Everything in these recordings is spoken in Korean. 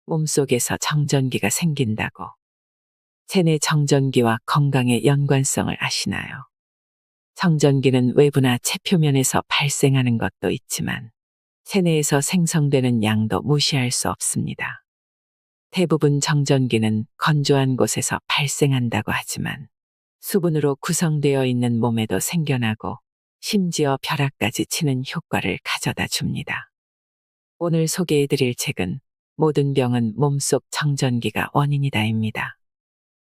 몸속에서 정전기가 생긴다고. 체내 정전기와 건강의 연관성을 아시나요? 정전기는 외부나 체표면에서 발생하는 것도 있지만 체내에서 생성되는 양도 무시할 수 없습니다. 대부분 정전기는 건조한 곳에서 발생한다고 하지만 수분으로 구성되어 있는 몸에도 생겨나고 심지어 벼락까지 치는 효과를 가져다 줍니다. 오늘 소개해드릴 책은 모든 병은 몸속 정전기가 원인이다입니다.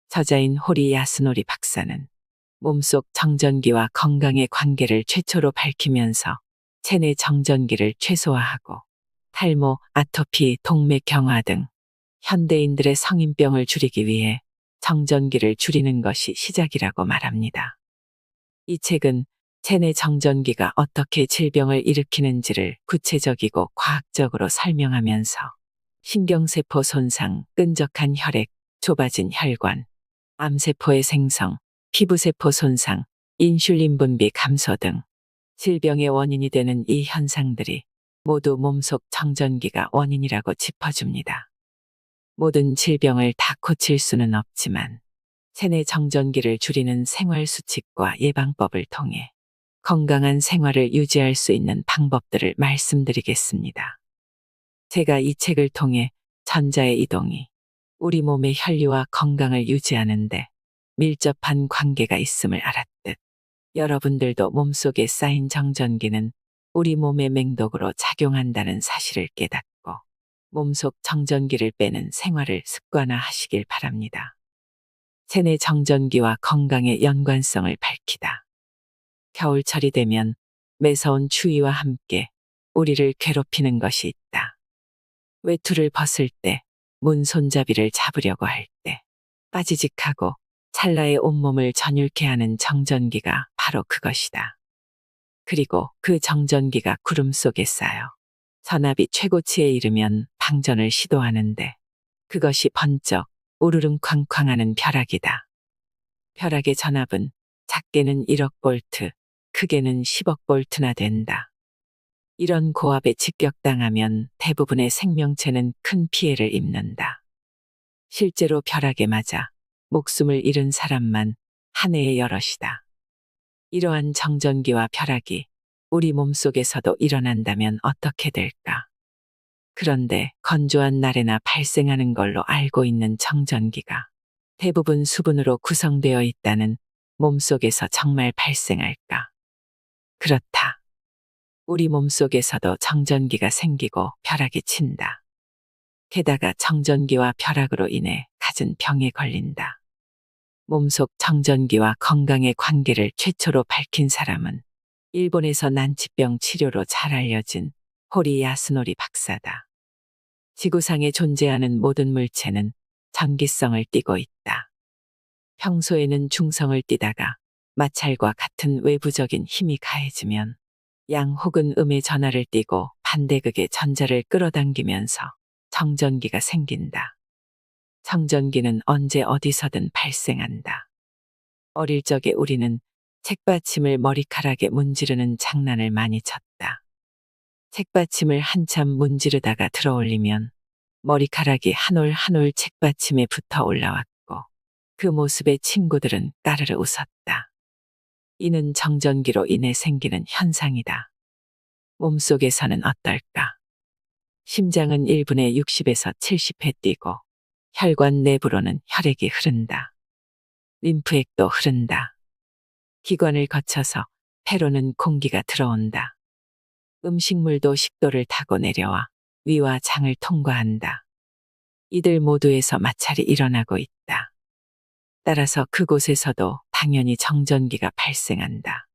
저자인 호리 야스노리 박사는 몸속 정전기와 건강의 관계를 최초로 밝히면서 체내 정전기를 최소화하고 탈모, 아토피, 동맥경화 등 현대인들의 성인병을 줄이기 위해 정전기를 줄이는 것이 시작이라고 말합니다. 이 책은 체내 정전기가 어떻게 질병을 일으키는지를 구체적이고 과학적으로 설명하면서 신경세포 손상, 끈적한 혈액, 좁아진 혈관, 암세포의 생성, 피부세포 손상, 인슐린 분비 감소 등 질병의 원인이 되는 이 현상들이 모두 몸속 정전기가 원인이라고 짚어줍니다. 모든 질병을 다 고칠 수는 없지만 체내 정전기를 줄이는 생활 수칙과 예방법을 통해 건강한 생활을 유지할 수 있는 방법들을 말씀드리겠습니다. 제가 이 책을 통해 전자의 이동이 우리 몸의 혈류와 건강을 유지하는데 밀접한 관계가 있음을 알았듯 여러분들도 몸속에 쌓인 정전기는 우리 몸의 맹독으로 작용한다는 사실을 깨닫고 몸속 정전기를 빼는 생활을 습관화하시길 바랍니다. 체내 정전기와 건강의 연관성을 밝히다. 겨울철이 되면 매서운 추위와 함께 우리를 괴롭히는 것이 있다. 외투를 벗을 때, 문 손잡이를 잡으려고 할 때, 빠지직하고 찰나에 온몸을 전율케 하는 정전기가 바로 그것이다. 그리고 그 정전기가 구름 속에 쌓여 전압이 최고치에 이르면 방전을 시도하는데 그것이 번쩍 우르릉 쾅쾅하는 벼락이다. 벼락의 전압은 작게는 1억 볼트, 크게는 10억 볼트나 된다. 이런 고압에 직격당하면 대부분의 생명체는 큰 피해를 입는다. 실제로 벼락에 맞아 목숨을 잃은 사람만 한 해에 여럿이다. 이러한 정전기와 벼락이 우리 몸속에서도 일어난다면 어떻게 될까? 그런데 건조한 날에나 발생하는 걸로 알고 있는 정전기가 대부분 수분으로 구성되어 있다는 몸속에서 정말 발생할까? 그렇다. 우리 몸속에서도 정전기가 생기고 벼락이 친다. 게다가 정전기와 벼락으로 인해 갖은 병에 걸린다. 몸속 정전기와 건강의 관계를 최초로 밝힌 사람은 일본에서 난치병 치료로 잘 알려진 호리 야스노리 박사다. 지구상에 존재하는 모든 물체는 전기성을 띠고 있다. 평소에는 중성을 띠다가 마찰과 같은 외부적인 힘이 가해지면 양 혹은 음의 전하를 띠고 반대극의 전자를 끌어당기면서 정전기가 생긴다. 정전기는 언제 어디서든 발생한다. 어릴 적에 우리는 책받침을 머리카락에 문지르는 장난을 많이 쳤다. 책받침을 한참 문지르다가 들어올리면 머리카락이 한 올 한 올 책받침에 붙어 올라왔고 그 모습에 친구들은 까르르 웃었다. 이는 정전기로 인해 생기는 현상이다. 몸속에서는 어떨까? 심장은 1분에 60에서 70회 뛰고 혈관 내부로는 혈액이 흐른다. 림프액도 흐른다. 기관을 거쳐서 폐로는 공기가 들어온다. 음식물도 식도를 타고 내려와 위와 장을 통과한다. 이들 모두에서 마찰이 일어나고 있다. 따라서 그곳에서도 당연히 정전기가 발생한다.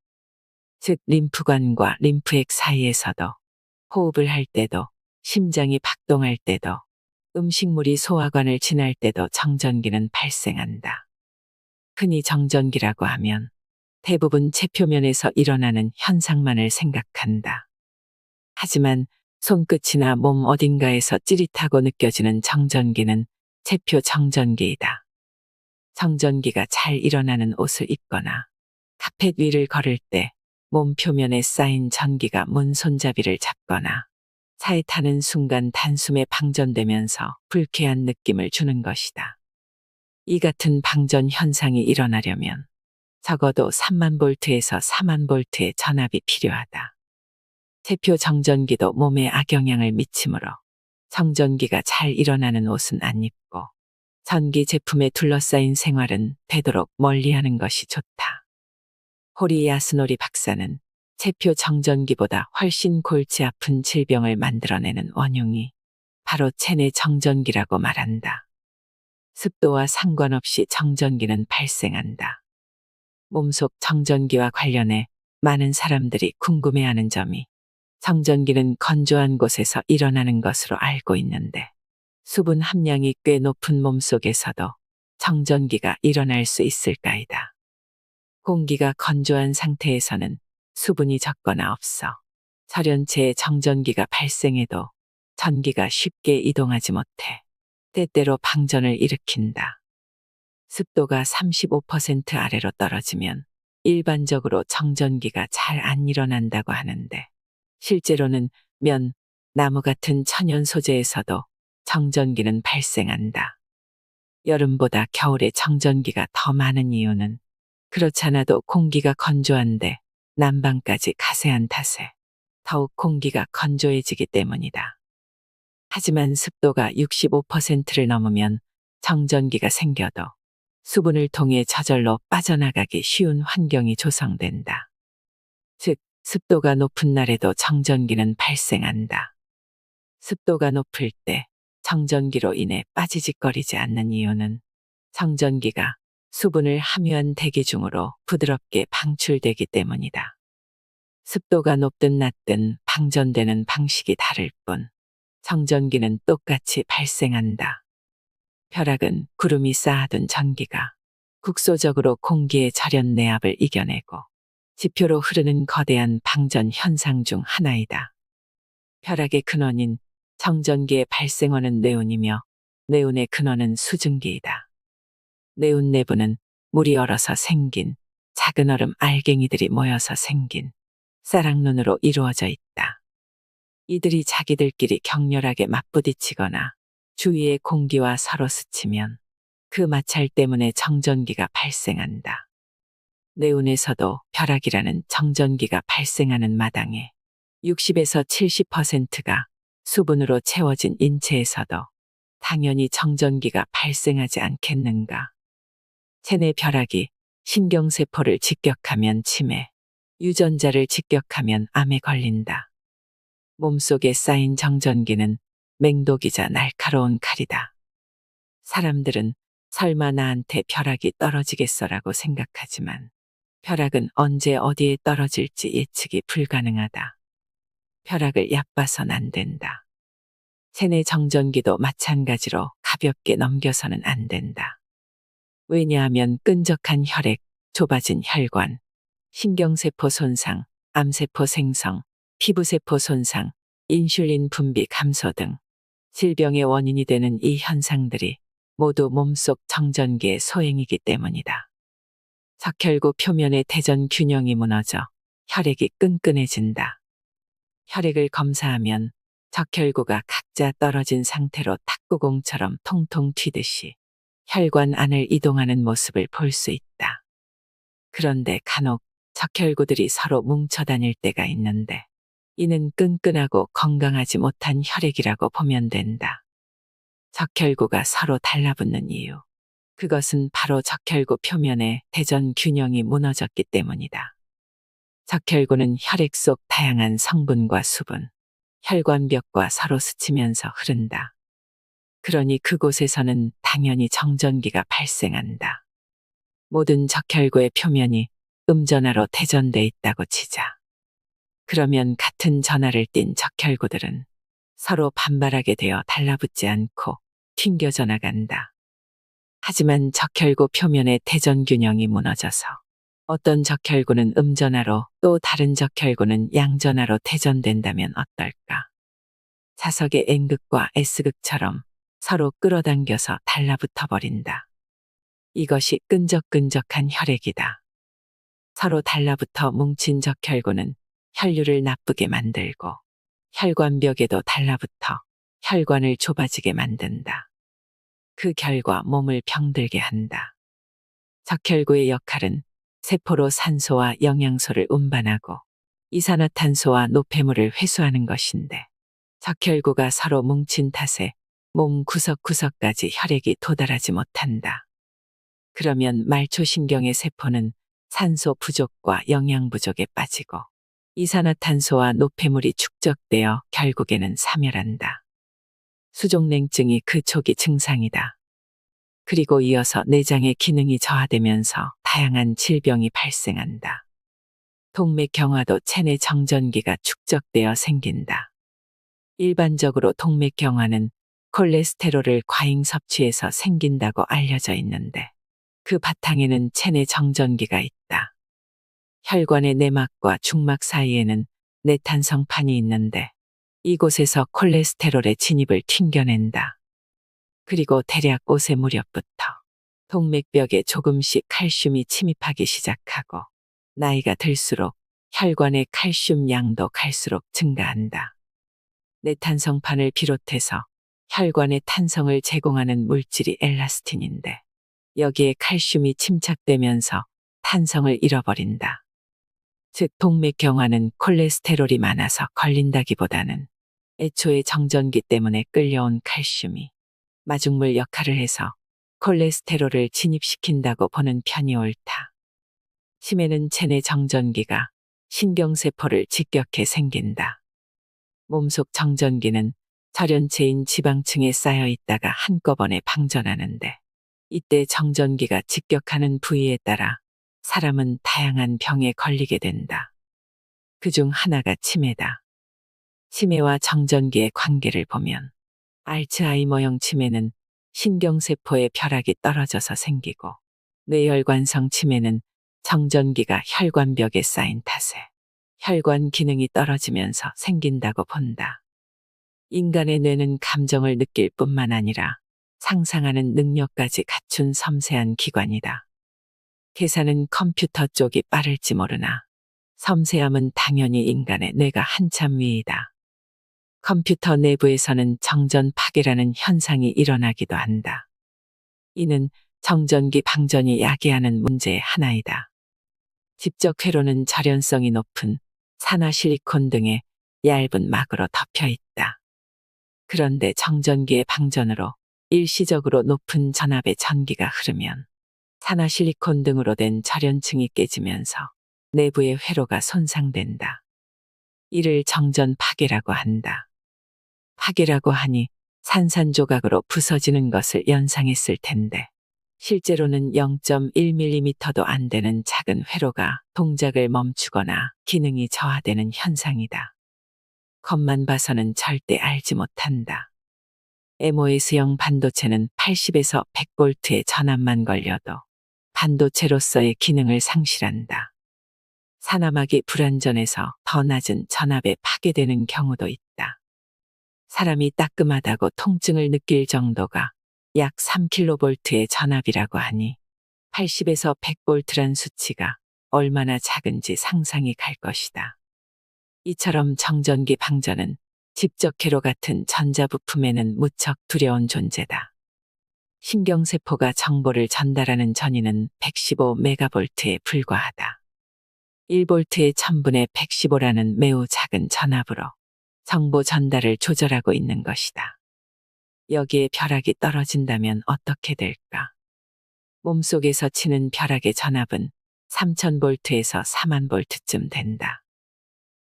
즉 림프관과 림프액 사이에서도 호흡을 할 때도 심장이 박동할 때도 음식물이 소화관을 지날 때도 정전기는 발생한다. 흔히 정전기라고 하면 대부분 체표면에서 일어나는 현상만을 생각한다. 하지만 손끝이나 몸 어딘가에서 찌릿하고 느껴지는 정전기는 체표 정전기이다. 정전기가 잘 일어나는 옷을 입거나 카펫 위를 걸을 때 몸 표면에 쌓인 전기가 문 손잡이를 잡거나 차에 타는 순간 단숨에 방전되면서 불쾌한 느낌을 주는 것이다. 이 같은 방전 현상이 일어나려면 적어도 3만 볼트에서 4만 볼트의 전압이 필요하다. 체표 정전기도 몸에 악영향을 미치므로 정전기가 잘 일어나는 옷은 안 입고 전기 제품에 둘러싸인 생활은 되도록 멀리하는 것이 좋다. 호리 야스노리 박사는 체표 정전기보다 훨씬 골치 아픈 질병을 만들어내는 원흉이 바로 체내 정전기라고 말한다. 습도와 상관없이 정전기는 발생한다. 몸속 정전기와 관련해 많은 사람들이 궁금해하는 점이 정전기는 건조한 곳에서 일어나는 것으로 알고 있는데 수분 함량이 꽤 높은 몸속에서도 정전기가 일어날 수 있을까이다. 공기가 건조한 상태에서는 수분이 적거나 없어 절연체에 정전기가 발생해도 전기가 쉽게 이동하지 못해 때때로 방전을 일으킨다. 습도가 35% 아래로 떨어지면 일반적으로 정전기가 잘 안 일어난다고 하는데 실제로는 면, 나무 같은 천연 소재에서도 정전기는 발생한다. 여름보다 겨울에 정전기가 더 많은 이유는 그렇잖아도 공기가 건조한데 난방까지 가세한 탓에 더욱 공기가 건조해지기 때문이다. 하지만 습도가 65%를 넘으면 정전기가 생겨도 수분을 통해 저절로 빠져나가기 쉬운 환경이 조성된다. 즉, 습도가 높은 날에도 정전기는 발생한다. 습도가 높을 때 정전기로 인해 빠지직거리지 않는 이유는 정전기가 수분을 함유한 대기 중으로 부드럽게 방출되기 때문이다. 습도가 높든 낮든 방전되는 방식이 다를 뿐 정전기는 똑같이 발생한다. 벼락은 구름이 쌓아둔 전기가 국소적으로 공기의 절연 내압을 이겨내고 지표로 흐르는 거대한 방전 현상 중 하나이다. 벼락의 근원인 정전기의 발생원은 네온이며 네온의 근원은 수증기이다. 네온 내부는 물이 얼어서 생긴 작은 얼음 알갱이들이 모여서 생긴 쌀랑눈으로 이루어져 있다. 이들이 자기들끼리 격렬하게 맞부딪히거나 주위의 공기와 서로 스치면 그 마찰 때문에 정전기가 발생한다. 네온에서도 벼락이라는 정전기가 발생하는 마당에 60에서 70%가 수분으로 채워진 인체에서도 당연히 정전기가 발생하지 않겠는가. 체내 벼락이 신경세포를 직격하면 치매, 유전자를 직격하면 암에 걸린다. 몸속에 쌓인 정전기는 맹독이자 날카로운 칼이다. 사람들은 설마 나한테 벼락이 떨어지겠어라고 생각하지만 벼락은 언제 어디에 떨어질지 예측이 불가능하다. 벼락을 얕봐선 안 된다. 체내 정전기도 마찬가지로 가볍게 넘겨서는 안 된다. 왜냐하면 끈적한 혈액, 좁아진 혈관, 신경세포 손상, 암세포 생성, 피부세포 손상, 인슐린 분비 감소 등 질병의 원인이 되는 이 현상들이 모두 몸속 정전기의 소행이기 때문이다. 적혈구 표면의 대전 균형이 무너져 혈액이 끈끈해진다. 혈액을 검사하면 적혈구가 각자 떨어진 상태로 탁구공처럼 통통 튀듯이 혈관 안을 이동하는 모습을 볼 수 있다. 그런데 간혹 적혈구들이 서로 뭉쳐 다닐 때가 있는데 이는 끈끈하고 건강하지 못한 혈액이라고 보면 된다. 적혈구가 서로 달라붙는 이유. 그것은 바로 적혈구 표면의 대전 균형이 무너졌기 때문이다. 적혈구는 혈액 속 다양한 성분과 수분, 혈관벽과 서로 스치면서 흐른다. 그러니 그곳에서는 당연히 정전기가 발생한다. 모든 적혈구의 표면이 음전하로 대전돼 있다고 치자. 그러면 같은 전하를 띤 적혈구들은 서로 반발하게 되어 달라붙지 않고 튕겨져 나간다. 하지만 적혈구 표면의 대전 균형이 무너져서 어떤 적혈구는 음전하로 또 다른 적혈구는 양전하로 대전된다면 어떨까? 자석의 N극과 S극처럼 서로 끌어당겨서 달라붙어 버린다. 이것이 끈적끈적한 혈액이다. 서로 달라붙어 뭉친 적혈구는 혈류를 나쁘게 만들고 혈관벽에도 달라붙어 혈관을 좁아지게 만든다. 그 결과 몸을 병들게 한다. 적혈구의 역할은 세포로 산소와 영양소를 운반하고 이산화탄소와 노폐물을 회수하는 것인데, 적혈구가 서로 뭉친 탓에 몸 구석구석까지 혈액이 도달하지 못한다. 그러면 말초신경의 세포는 산소 부족과 영양 부족에 빠지고 이산화탄소와 노폐물이 축적되어 결국에는 사멸한다. 수족냉증이 그 초기 증상이다. 그리고 이어서 내장의 기능이 저하되면서 다양한 질병이 발생한다. 동맥경화도 체내 정전기가 축적되어 생긴다. 일반적으로 동맥경화는 콜레스테롤을 과잉 섭취해서 생긴다고 알려져 있는데, 그 바탕에는 체내 정전기가 있다. 혈관의 내막과 중막 사이에는 내탄성판이 있는데, 이곳에서 콜레스테롤의 진입을 튕겨낸다. 그리고 대략 5세 무렵부터 동맥벽에 조금씩 칼슘이 침입하기 시작하고, 나이가 들수록 혈관의 칼슘 양도 갈수록 증가한다. 내탄성판을 비롯해서 혈관의 탄성을 제공하는 물질이 엘라스틴인데, 여기에 칼슘이 침착되면서 탄성을 잃어버린다. 즉 동맥경화는 콜레스테롤이 많아서 걸린다기보다는 애초에 정전기 때문에 끌려온 칼슘이 마중물 역할을 해서 콜레스테롤을 진입시킨다고 보는 편이 옳다. 치매는 체내 정전기가 신경세포를 직격해 생긴다. 몸속 정전기는 절연체인 지방층에 쌓여 있다가 한꺼번에 방전하는데, 이때 정전기가 직격하는 부위에 따라 사람은 다양한 병에 걸리게 된다. 그중 하나가 치매다. 치매와 정전기의 관계를 보면 알츠하이머형 치매는 신경세포의 벼락이 떨어져서 생기고, 뇌혈관성 치매는 정전기가 혈관벽에 쌓인 탓에 혈관 기능이 떨어지면서 생긴다고 본다. 인간의 뇌는 감정을 느낄 뿐만 아니라 상상하는 능력까지 갖춘 섬세한 기관이다. 계산은 컴퓨터 쪽이 빠를지 모르나 섬세함은 당연히 인간의 뇌가 한참 위이다. 컴퓨터 내부에서는 정전 파괴라는 현상이 일어나기도 한다. 이는 정전기 방전이 야기하는 문제의 하나이다. 집적 회로는 절연성이 높은 산화 실리콘 등의 얇은 막으로 덮여 있다. 그런데 정전기의 방전으로 일시적으로 높은 전압의 전기가 흐르면 산화 실리콘 등으로 된 절연층이 깨지면서 내부의 회로가 손상된다. 이를 정전 파괴라고 한다. 파괴라고 하니 산산조각으로 부서지는 것을 연상했을 텐데, 실제로는 0.1mm도 안 되는 작은 회로가 동작을 멈추거나 기능이 저하되는 현상이다. 겉만 봐서는 절대 알지 못한다. MOS형 반도체는 80에서 100V의 전압만 걸려도 반도체로서의 기능을 상실한다. 산화막이 불완전해서 더 낮은 전압에 파괴되는 경우도 있다. 사람이 따끔하다고 통증을 느낄 정도가 약 3kV의 전압이라고 하니 80에서 100V란 수치가 얼마나 작은지 상상이 갈 것이다. 이처럼 정전기 방전은 집적회로 같은 전자부품에는 무척 두려운 존재다. 신경세포가 정보를 전달하는 전위는 115MV에 불과하다. 1V의 1000분의 115라는 매우 작은 전압으로 정보 전달을 조절하고 있는 것이다. 여기에 벼락이 떨어진다면 어떻게 될까? 몸속에서 치는 벼락의 전압은 3000V에서 40,000V쯤 된다.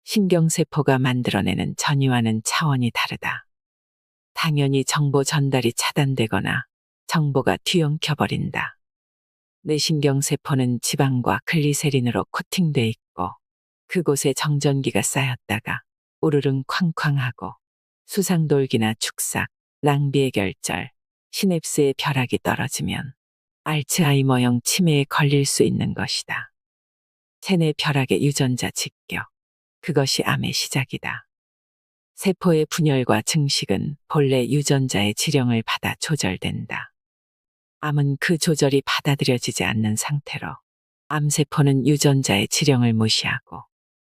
신경세포가 만들어내는 전위와는 차원이 다르다. 당연히 정보 전달이 차단되거나 정보가 뒤엉켜버린다. 뇌신경세포는 지방과 글리세린으로 코팅돼 있고, 그곳에 정전기가 쌓였다가 우르릉 쾅쾅하고 수상돌기나 축삭, 낭비의 결절, 시냅스의 벼락이 떨어지면 알츠하이머형 치매에 걸릴 수 있는 것이다. 체내 벼락의 유전자 직격, 그것이 암의 시작이다. 세포의 분열과 증식은 본래 유전자의 지령을 받아 조절된다. 암은 그 조절이 받아들여지지 않는 상태로 암세포는 유전자의 지령을 무시하고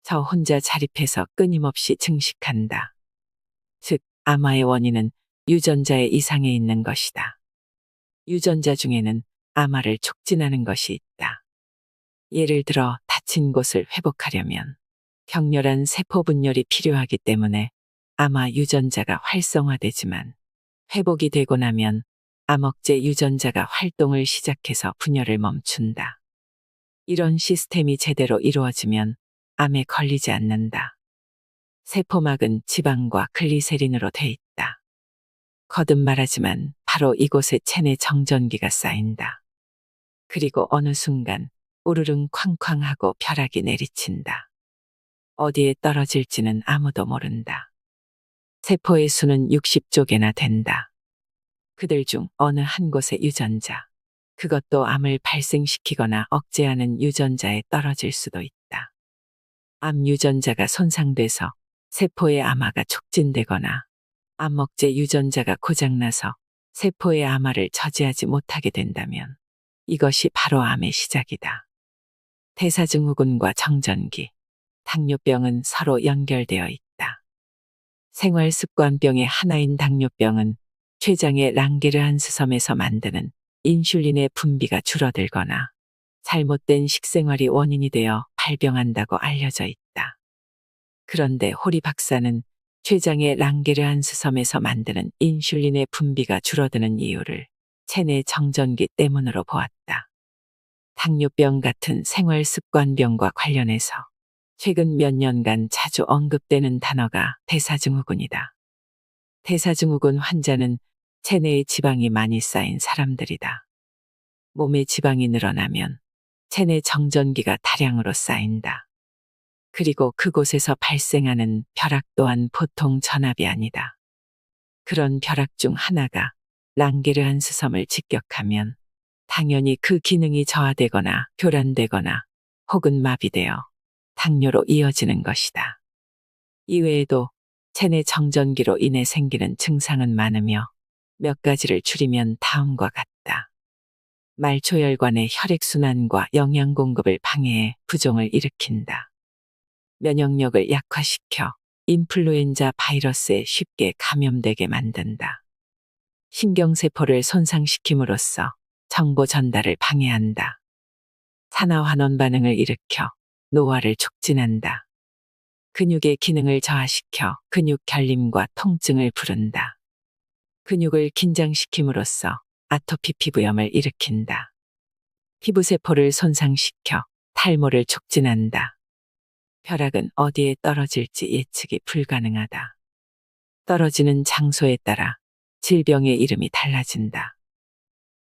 저 혼자 자립해서 끊임없이 증식한다. 즉, 암화의 원인은 유전자의 이상에 있는 것이다. 유전자 중에는 암화를 촉진하는 것이 있다. 예를 들어 다친 곳을 회복하려면 격렬한 세포 분열이 필요하기 때문에 암화 유전자가 활성화되지만 회복이 되고 나면 암억제 유전자가 활동을 시작해서 분열을 멈춘다. 이런 시스템이 제대로 이루어지면 암에 걸리지 않는다. 세포막은 지방과 글리세린으로 돼 있다. 거듭 말하지만 바로 이곳에 체내 정전기가 쌓인다. 그리고 어느 순간 우르릉 쾅쾅하고 벼락이 내리친다. 어디에 떨어질지는 아무도 모른다. 세포의 수는 60조 개나 된다. 그들 중 어느 한 곳의 유전자, 그것도 암을 발생시키거나 억제하는 유전자에 떨어질 수도 있다. 암 유전자가 손상돼서 세포의 암화가 촉진되거나 암 억제 유전자가 고장나서 세포의 암화를 저지하지 못하게 된다면 이것이 바로 암의 시작이다. 대사증후군과 정전기, 당뇨병은 서로 연결되어 있다. 생활습관병의 하나인 당뇨병은 췌장의 랑게르한스섬에서 만드는 인슐린의 분비가 줄어들거나 잘못된 식생활이 원인이 되어 발병한다고 알려져 있다. 그런데 호리 박사는 췌장의 랑게르한스섬에서 만드는 인슐린의 분비가 줄어드는 이유를 체내 정전기 때문으로 보았다. 당뇨병 같은 생활습관병과 관련해서 최근 몇 년간 자주 언급되는 단어가 대사증후군이다. 대사증후군 환자는 체내에 지방이 많이 쌓인 사람들이다. 몸에 지방이 늘어나면 체내 정전기가 다량으로 쌓인다. 그리고 그곳에서 발생하는 벼락 또한 보통 전압이 아니다. 그런 벼락 중 하나가 랑게르한스섬을 직격하면 당연히 그 기능이 저하되거나 교란되거나 혹은 마비되어 당뇨로 이어지는 것이다. 이외에도 체내 정전기로 인해 생기는 증상은 많으며 몇 가지를 줄이면 다음과 같다. 말초혈관의 혈액순환과 영양 공급을 방해해 부종을 일으킨다. 면역력을 약화시켜 인플루엔자 바이러스에 쉽게 감염되게 만든다. 신경세포를 손상시킴으로써 정보 전달을 방해한다. 산화환원 반응을 일으켜 노화를 촉진한다. 근육의 기능을 저하시켜 근육 결림과 통증을 부른다. 근육을 긴장시킴으로써 아토피 피부염을 일으킨다. 피부세포를 손상시켜 탈모를 촉진한다. 벼락은 어디에 떨어질지 예측이 불가능하다. 떨어지는 장소에 따라 질병의 이름이 달라진다.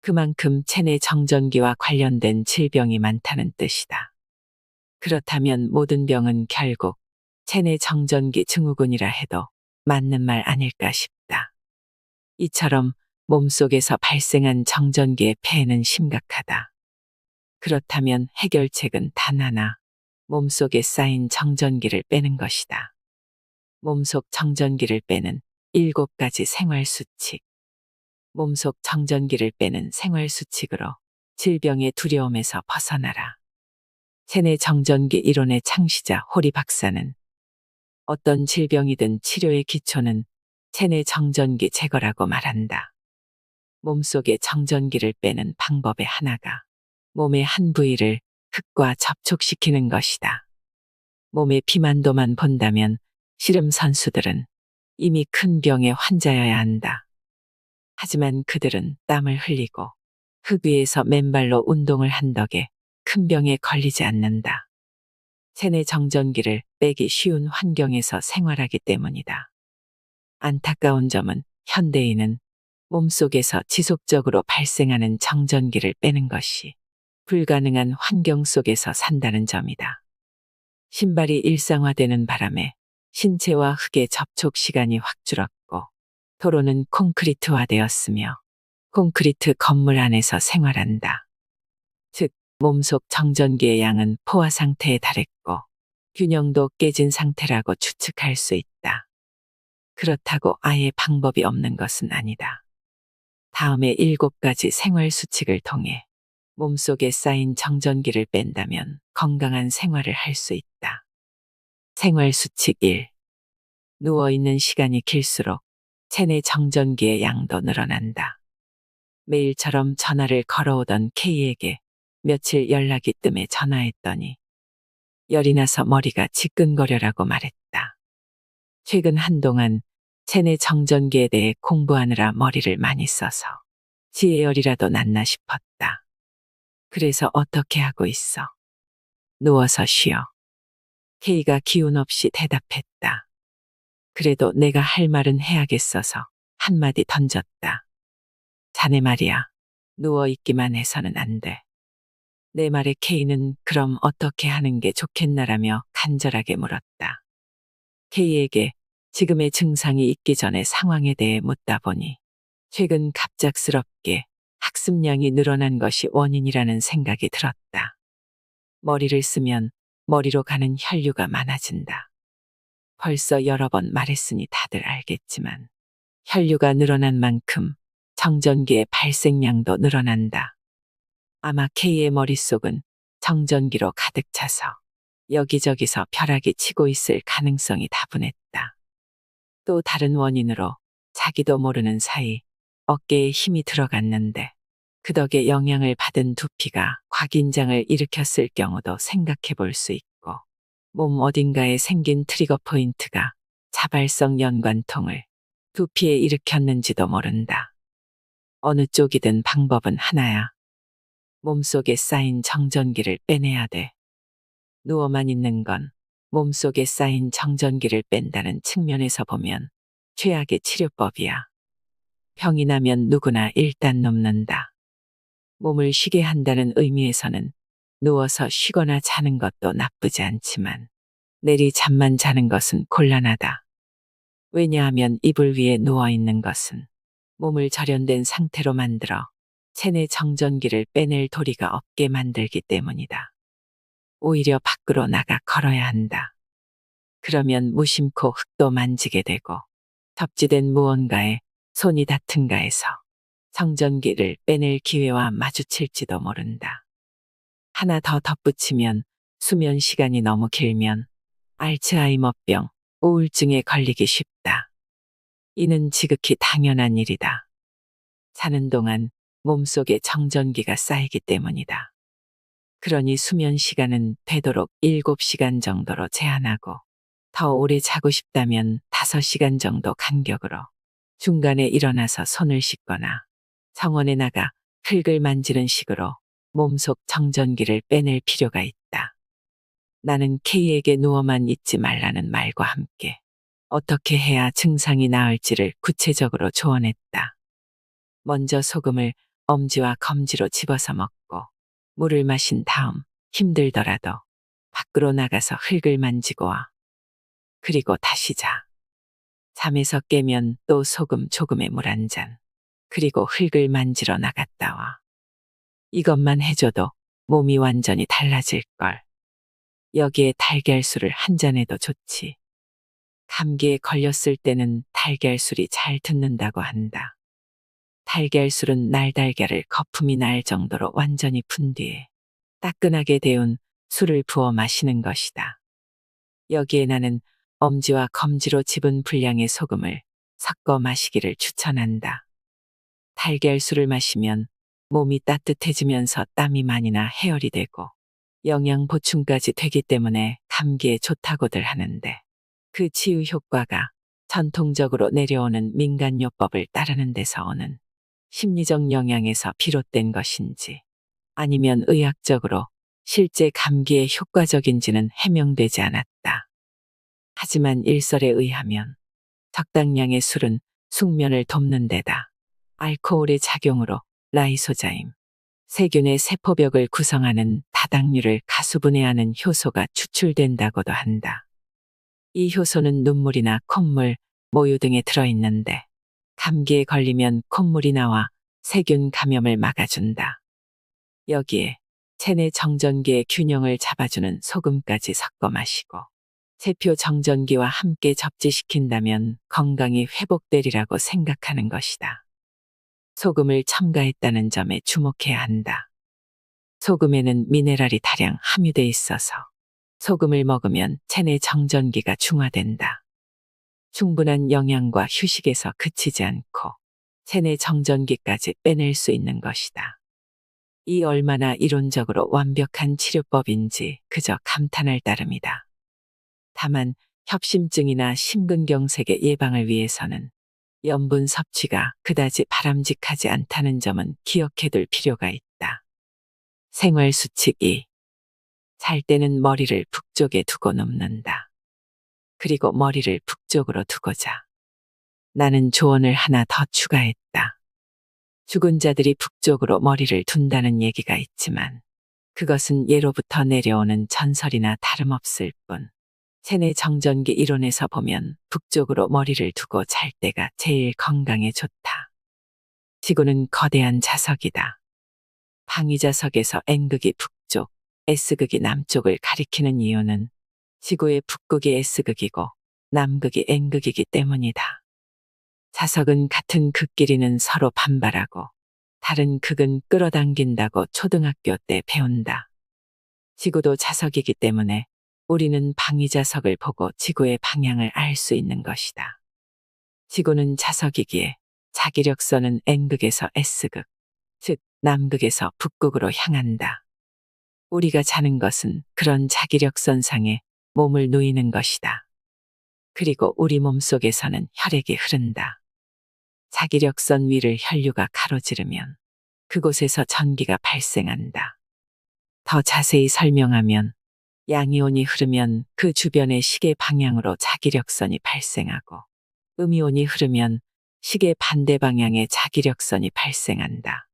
그만큼 체내 정전기와 관련된 질병이 많다는 뜻이다. 그렇다면 모든 병은 결국 체내 정전기 증후군이라 해도 맞는 말 아닐까 싶다. 이처럼 몸속에서 발생한 정전기의 폐해는 심각하다. 그렇다면 해결책은 단 하나, 몸속에 쌓인 정전기를 빼는 것이다. 몸속 정전기를 빼는 7가지 생활수칙. 몸속 정전기를 빼는 생활수칙으로 질병의 두려움에서 벗어나라. 체내 정전기 이론의 창시자 호리 박사는 어떤 질병이든 치료의 기초는 체내 정전기 제거라고 말한다. 몸속의 정전기를 빼는 방법의 하나가 몸의 한 부위를 흙과 접촉시키는 것이다. 몸의 비만도만 본다면 씨름 선수들은 이미 큰 병의 환자여야 한다. 하지만 그들은 땀을 흘리고 흙 위에서 맨발로 운동을 한 덕에 큰 병에 걸리지 않는다. 체내 정전기를 빼기 쉬운 환경에서 생활하기 때문이다. 안타까운 점은 현대인은 몸속에서 지속적으로 발생하는 정전기를 빼는 것이 불가능한 환경 속에서 산다는 점이다. 신발이 일상화되는 바람에 신체와 흙의 접촉 시간이 확 줄었고 도로는 콘크리트화되었으며 콘크리트 건물 안에서 생활한다. 즉, 몸속 정전기의 양은 포화 상태에 달했고 균형도 깨진 상태라고 추측할 수 있다. 그렇다고 아예 방법이 없는 것은 아니다. 다음의 7가지 생활 수칙을 통해 몸속에 쌓인 정전기를 뺀다면 건강한 생활을 할 수 있다. 생활 수칙 1. 누워있는 시간이 길수록 체내 정전기의 양도 늘어난다. 매일처럼 전화를 걸어오던 K에게 며칠 연락이 뜸해 전화했더니 열이 나서 머리가 지끈거려라고 말했다. 최근 한동안 체내 정전기에 대해 공부하느라 머리를 많이 써서 지혜열이라도 났나 싶었다. 그래서 어떻게 하고 있어? 누워서 쉬어. K가 기운 없이 대답했다. 그래도 내가 할 말은 해야겠어서 한마디 던졌다. 자네 말이야. 누워있기만 해서는 안 돼. 내 말에 K는 그럼 어떻게 하는 게 좋겠나라며 간절하게 물었다. K에게 지금의 증상이 있기 전에 상황에 대해 묻다 보니 최근 갑작스럽게 학습량이 늘어난 것이 원인이라는 생각이 들었다. 머리를 쓰면 머리로 가는 혈류가 많아진다. 벌써 여러 번 말했으니 다들 알겠지만 혈류가 늘어난 만큼 정전기의 발생량도 늘어난다. 아마 K의 머릿속은 정전기로 가득 차서 여기저기서 벼락이 치고 있을 가능성이 다분했다. 또 다른 원인으로 자기도 모르는 사이 어깨에 힘이 들어갔는데 그 덕에 영향을 받은 두피가 곽인장을 일으켰을 경우도 생각해 볼 수 있고 몸 어딘가에 생긴 트리거 포인트가 자발성 연관통을 두피에 일으켰는지도 모른다. 어느 쪽이든 방법은 하나야. 몸속에 쌓인 정전기를 빼내야 돼. 누워만 있는 건 몸속에 쌓인 정전기를 뺀다는 측면에서 보면 최악의 치료법이야. 병이 나면 누구나 일단 눕는다. 몸을 쉬게 한다는 의미에서는 누워서 쉬거나 자는 것도 나쁘지 않지만 내리 잠만 자는 것은 곤란하다. 왜냐하면 이불 위에 누워있는 것은 몸을 절연된 상태로 만들어 체내 정전기를 빼낼 도리가 없게 만들기 때문이다. 오히려 밖으로 나가 걸어야 한다. 그러면 무심코 흙도 만지게 되고 접지된 무언가에 손이 닿든가 해서 정전기를 빼낼 기회와 마주칠지도 모른다. 하나 더 덧붙이면 수면 시간이 너무 길면 알츠하이머병, 우울증에 걸리기 쉽다. 이는 지극히 당연한 일이다. 자는 동안 몸속에 정전기가 쌓이기 때문이다. 그러니 수면 시간은 되도록 7시간 정도로 제한하고 더 오래 자고 싶다면 5시간 정도 간격으로 중간에 일어나서 손을 씻거나 정원에 나가 흙을 만지는 식으로 몸속 정전기를 빼낼 필요가 있다. 나는 K에게 누워만 있지 말라는 말과 함께 어떻게 해야 증상이 나을지를 구체적으로 조언했다. 먼저 소금을 엄지와 검지로 집어서 먹고 물을 마신 다음 힘들더라도 밖으로 나가서 흙을 만지고 와. 그리고 다시 자. 잠에서 깨면 또 소금 조금에 물 한 잔. 그리고 흙을 만지러 나갔다 와. 이것만 해줘도 몸이 완전히 달라질걸. 여기에 달걀술을 한 잔해도 좋지. 감기에 걸렸을 때는 달걀술이 잘 듣는다고 한다. 달걀술은 날달걀을 거품이 날 정도로 완전히 푼 뒤에 따끈하게 데운 술을 부어 마시는 것이다. 여기에 나는 엄지와 검지로 집은 분량의 소금을 섞어 마시기를 추천한다. 달걀술을 마시면 몸이 따뜻해지면서 땀이 많이 나 해열이 되고 영양 보충까지 되기 때문에 감기에 좋다고들 하는데 그 치유 효과가 전통적으로 내려오는 민간요법을 따르는 데서 오는 심리적 영향에서 비롯된 것인지 아니면 의학적으로 실제 감기에 효과적인지는 해명되지 않았다. 하지만 일설에 의하면 적당량의 술은 숙면을 돕는 데다 알코올의 작용으로 라이소자임, 세균의 세포벽을 구성하는 다당류를 가수분해하는 효소가 추출된다고도 한다. 이 효소는 눈물이나 콧물, 모유 등에 들어있는데 감기에 걸리면 콧물이 나와 세균 감염을 막아준다. 여기에 체내 정전기의 균형을 잡아주는 소금까지 섞어 마시고 세포 정전기와 함께 접지시킨다면 건강이 회복되리라고 생각하는 것이다. 소금을 첨가했다는 점에 주목해야 한다. 소금에는 미네랄이 다량 함유돼 있어서 소금을 먹으면 체내 정전기가 중화된다. 충분한 영양과 휴식에서 그치지 않고 체내 정전기까지 빼낼 수 있는 것이다. 이 얼마나 이론적으로 완벽한 치료법인지 그저 감탄할 따름이다. 다만 협심증이나 심근경색의 예방을 위해서는 염분 섭취가 그다지 바람직하지 않다는 점은 기억해둘 필요가 있다. 생활수칙 2. 잘 때는 머리를 북쪽에 두고 눕는다. 그리고 머리를 북쪽으로 두고 자. 나는 조언을 하나 더 추가했다. 죽은 자들이 북쪽으로 머리를 둔다는 얘기가 있지만 그것은 예로부터 내려오는 전설이나 다름없을 뿐. 체내 정전기 이론에서 보면 북쪽으로 머리를 두고 잘 때가 제일 건강에 좋다. 지구는 거대한 자석이다. 방위자석에서 N극이 북쪽, S극이 남쪽을 가리키는 이유는 지구의 북극이 S극이고 남극이 N극이기 때문이다. 자석은 같은 극 길이는 서로 반발하고 다른 극은 끌어당긴다고 초등학교 때 배운다. 지구도 자석이기 때문에 우리는 방위자석을 보고 지구의 방향을 알 수 있는 것이다. 지구는 자석이기에 자기력선은 N극에서 S극, 즉 남극에서 북극으로 향한다. 우리가 자는 것은 그런 자기력선상에 몸을 누이는 것이다. 그리고 우리 몸속에서는 혈액이 흐른다. 자기력선 위를 혈류가 가로지르면 그곳에서 전기가 발생한다. 더 자세히 설명하면 양이온이 흐르면 그 주변의 시계 방향으로 자기력선이 발생하고 음이온이 흐르면 시계 반대 방향에 자기력선이 발생한다.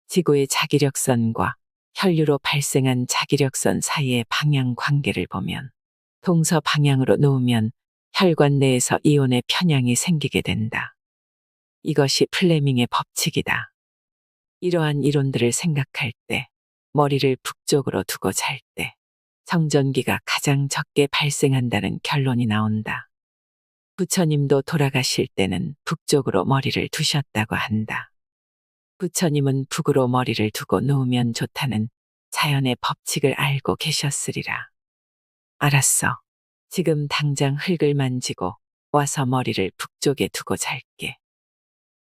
지구의 자기력선과 혈류로 발생한 자기력선 사이의 방향 관계를 보면 동서 방향으로 놓으면 혈관 내에서 이온의 편향이 생기게 된다. 이것이 플레밍의 법칙이다. 이러한 이론들을 생각할 때 머리를 북쪽으로 두고 잘 때 정전기가 가장 적게 발생한다는 결론이 나온다. 부처님도 돌아가실 때는 북쪽으로 머리를 두셨다고 한다. 부처님은 북으로 머리를 두고 누우면 좋다는 자연의 법칙을 알고 계셨으리라. 알았어. 지금 당장 흙을 만지고 와서 머리를 북쪽에 두고 잘게.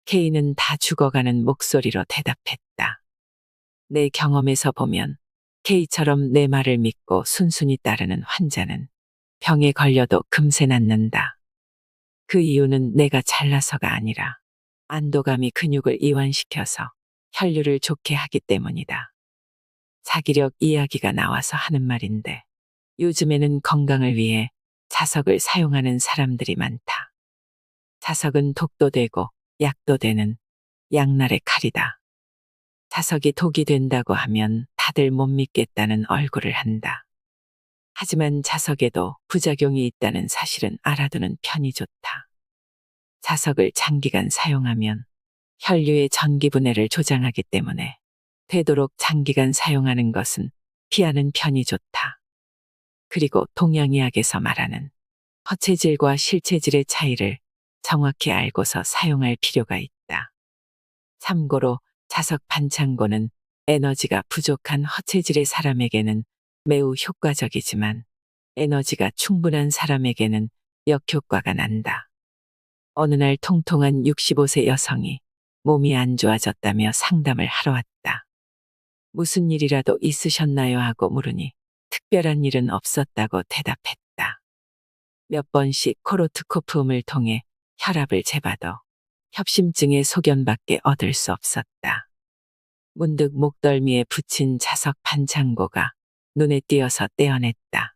K는 다 죽어가는 목소리로 대답했다. 내 경험에서 보면 K처럼 내 말을 믿고 순순히 따르는 환자는 병에 걸려도 금세 낫는다. 그 이유는 내가 잘나서가 아니라 안도감이 근육을 이완시켜서 혈류를 좋게 하기 때문이다. 자기력 이야기가 나와서 하는 말인데 요즘에는 건강을 위해 자석을 사용하는 사람들이 많다. 자석은 독도 되고 약도 되는 양날의 칼이다. 자석이 독이 된다고 하면 다들 못 믿겠다는 얼굴을 한다. 하지만 자석에도 부작용이 있다는 사실은 알아두는 편이 좋다. 자석을 장기간 사용하면 혈류의 전기 분해를 조장하기 때문에 되도록 장기간 사용하는 것은 피하는 편이 좋다. 그리고 동양의학에서 말하는 허체질과 실체질의 차이를 정확히 알고서 사용할 필요가 있다. 참고로 자석 반창고는 에너지가 부족한 허체질의 사람에게는 매우 효과적이지만 에너지가 충분한 사람에게는 역효과가 난다. 어느 날 통통한 65세 여성이 몸이 안 좋아졌다며 상담을 하러 왔다. 무슨 일이라도 있으셨나요? 하고 물으니 특별한 일은 없었다고 대답했다. 몇 번씩 코로트코프음을 통해 혈압을 재봐도 협심증의 소견밖에 얻을 수 없었다. 문득 목덜미에 붙인 자석 반창고가 눈에 띄어서 떼어냈다.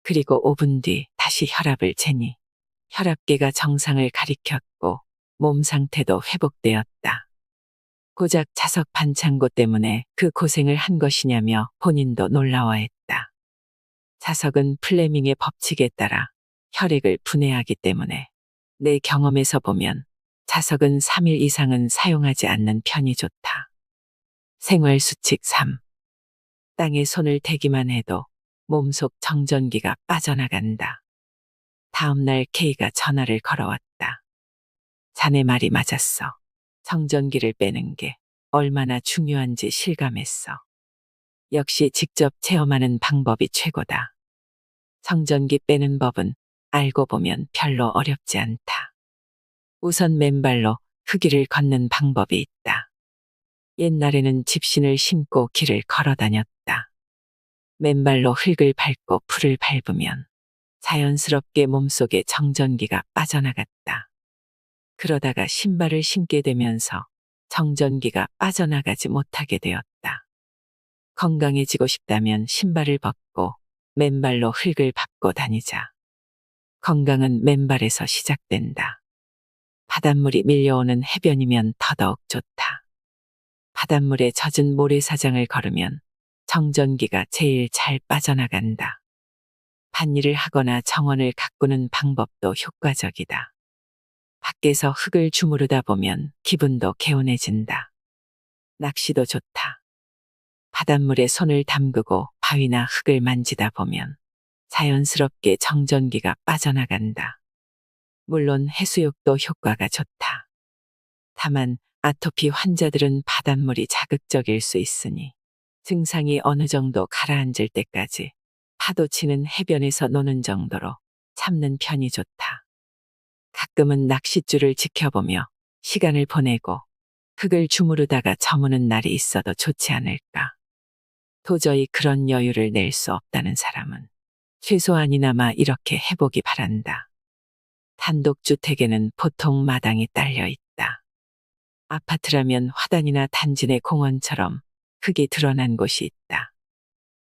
그리고 5분 뒤 다시 혈압을 재니 혈압계가 정상을 가리켰고 몸 상태도 회복되었다. 고작 자석 반창고 때문에 그 고생을 한 것이냐며 본인도 놀라워했다. 자석은 플레밍의 법칙에 따라 혈액을 분해하기 때문에 내 경험에서 보면 자석은 3일 이상은 사용하지 않는 편이 좋다. 생활수칙 3. 땅에 손을 대기만 해도 몸속 정전기가 빠져나간다. 다음 날 K가 전화를 걸어왔다. 자네 말이 맞았어. 정전기를 빼는 게 얼마나 중요한지 실감했어. 역시 직접 체험하는 방법이 최고다. 정전기 빼는 법은 알고 보면 별로 어렵지 않다. 우선 맨발로 흙위를 걷는 방법이 있다. 옛날에는 집신을 신고 길을 걸어 다녔다. 맨발로 흙을 밟고 풀을 밟으면 자연스럽게 몸속에 정전기가 빠져나갔다. 그러다가 신발을 신게 되면서 정전기가 빠져나가지 못하게 되었다. 건강해지고 싶다면 신발을 벗고 맨발로 흙을 밟고 다니자. 건강은 맨발에서 시작된다. 바닷물이 밀려오는 해변이면 더더욱 좋다. 바닷물에 젖은 모래사장을 걸으면 정전기가 제일 잘 빠져나간다. 밭일을 하거나 정원을 가꾸는 방법도 효과적이다. 밖에서 흙을 주무르다 보면 기분도 개운해진다. 낚시도 좋다. 바닷물에 손을 담그고 바위나 흙을 만지다 보면 자연스럽게 정전기가 빠져나간다. 물론 해수욕도 효과가 좋다. 다만 아토피 환자들은 바닷물이 자극적일 수 있으니 증상이 어느 정도 가라앉을 때까지 파도 치는 해변에서 노는 정도로 참는 편이 좋다. 가끔은 낚싯줄을 지켜보며 시간을 보내고 흙을 주무르다가 저무는 날이 있어도 좋지 않을까. 도저히 그런 여유를 낼 수 없다는 사람은 최소한이나마 이렇게 해보기 바란다. 단독주택에는 보통 마당이 딸려 있다. 아파트라면 화단이나 단지 내 공원처럼 흙이 드러난 곳이 있다.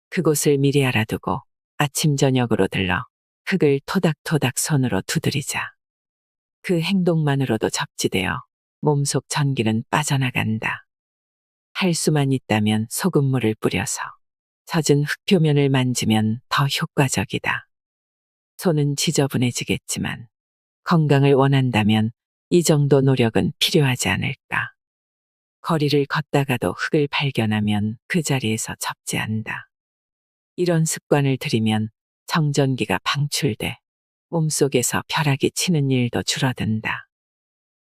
그곳을 미리 알아두고 아침 저녁으로 들러 흙을 토닥토닥 손으로 두드리자. 그 행동만으로도 접지되어 몸속 전기는 빠져나간다. 할 수만 있다면 소금물을 뿌려서 젖은 흙 표면을 만지면 더 효과적이다. 손은 지저분해지겠지만 건강을 원한다면 이 정도 노력은 필요하지 않을까. 거리를 걷다가도 흙을 발견하면 그 자리에서 접지 않는다. 이런 습관을 들이면 정전기가 방출돼 몸속에서 벼락이 치는 일도 줄어든다.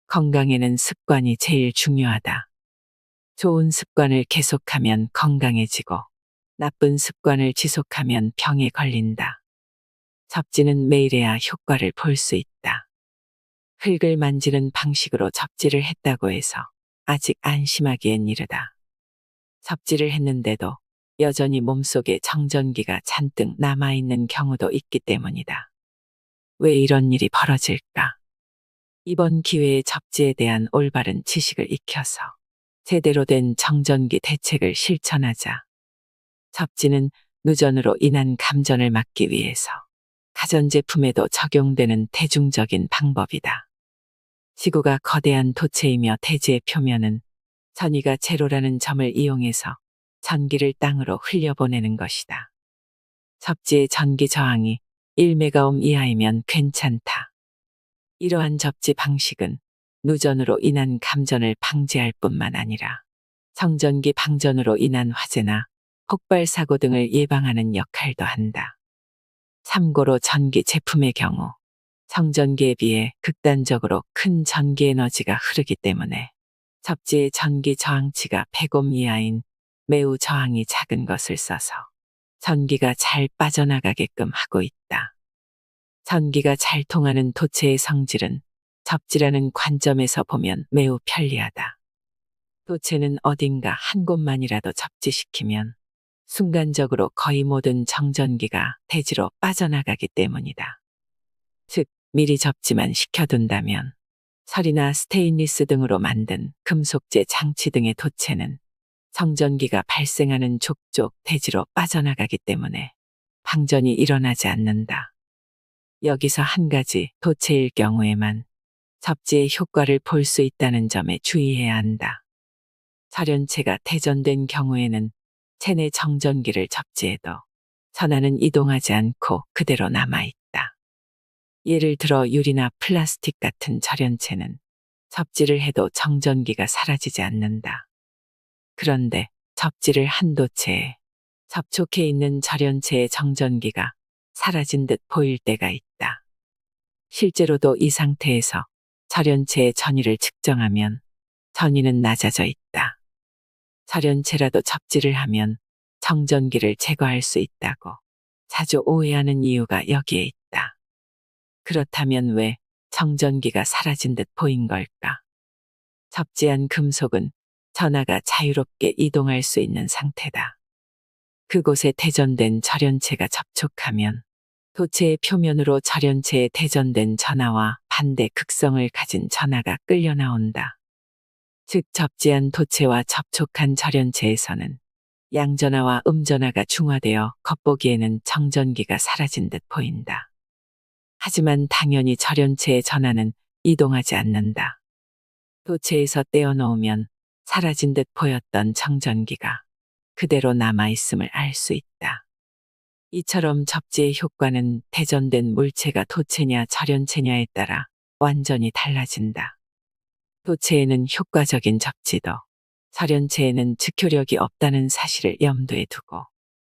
건강에는 습관이 제일 중요하다. 좋은 습관을 계속하면 건강해지고 나쁜 습관을 지속하면 병에 걸린다. 접지는 매일 해야 효과를 볼 수 있다. 흙을 만지는 방식으로 접지를 했다고 해서 아직 안심하기엔 이르다. 접지를 했는데도 여전히 몸속에 정전기가 잔뜩 남아있는 경우도 있기 때문이다. 왜 이런 일이 벌어질까? 이번 기회에 접지에 대한 올바른 지식을 익혀서 제대로 된 정전기 대책을 실천하자. 접지는 누전으로 인한 감전을 막기 위해서 가전제품에도 적용되는 대중적인 방법이다. 지구가 거대한 도체이며 대지의 표면은 전위가 제로라는 점을 이용해서 전기를 땅으로 흘려보내는 것이다. 접지의 전기 저항이 1메가옴 이하이면 괜찮다. 이러한 접지 방식은 누전으로 인한 감전을 방지할 뿐만 아니라 정전기 방전으로 인한 화재나 폭발 사고 등을 예방하는 역할도 한다. 참고로 전기 제품의 경우 정전기에 비해 극단적으로 큰 전기 에너지가 흐르기 때문에 접지의 전기 저항치가 100옴 이하인 매우 저항이 작은 것을 써서 전기가 잘 빠져나가게끔 하고 있다. 전기가 잘 통하는 도체의 성질은 접지라는 관점에서 보면 매우 편리하다. 도체는 어딘가 한 곳만이라도 접지시키면 순간적으로 거의 모든 정전기가 대지로 빠져나가기 때문이다. 즉, 미리 접지만 시켜둔다면 철이나 스테인리스 등으로 만든 금속재 장치 등의 도체는 정전기가 발생하는 족족 대지로 빠져나가기 때문에 방전이 일어나지 않는다. 여기서 한 가지 도체일 경우에만 접지의 효과를 볼 수 있다는 점에 주의해야 한다. 절연체가 대전된 경우에는 체내 정전기를 접지해도 전하는 이동하지 않고 그대로 남아있다. 예를 들어 유리나 플라스틱 같은 절연체는 접지를 해도 정전기가 사라지지 않는다. 그런데 접지를 한 도체에 접촉해 있는 절연체의 정전기가 사라진 듯 보일 때가 있다. 실제로도 이 상태에서 절연체의 전위를 측정하면 전위는 낮아져 있다. 절연체라도 접지를 하면 정전기를 제거할 수 있다고 자주 오해하는 이유가 여기에 있다. 그렇다면 왜 정전기가 사라진 듯 보인 걸까? 접지한 금속은 전하가 자유롭게 이동할 수 있는 상태다. 그곳에 대전된 절연체가 접촉하면 도체의 표면으로 절연체에 대전된 전하와 반대 극성을 가진 전하가 끌려 나온다. 즉 접지한 도체와 접촉한 절연체에서는 양전하와 음전하가 중화되어 겉보기에는 정전기가 사라진 듯 보인다. 하지만 당연히 절연체의 전하는 이동하지 않는다. 도체에서 떼어놓으면 사라진 듯 보였던 정전기가 그대로 남아있음을 알 수 있다. 이처럼 접지의 효과는 대전된 물체가 도체냐 절연체냐에 따라 완전히 달라진다. 도체에는 효과적인 접지도, 절연체에는 즉효력이 없다는 사실을 염두에 두고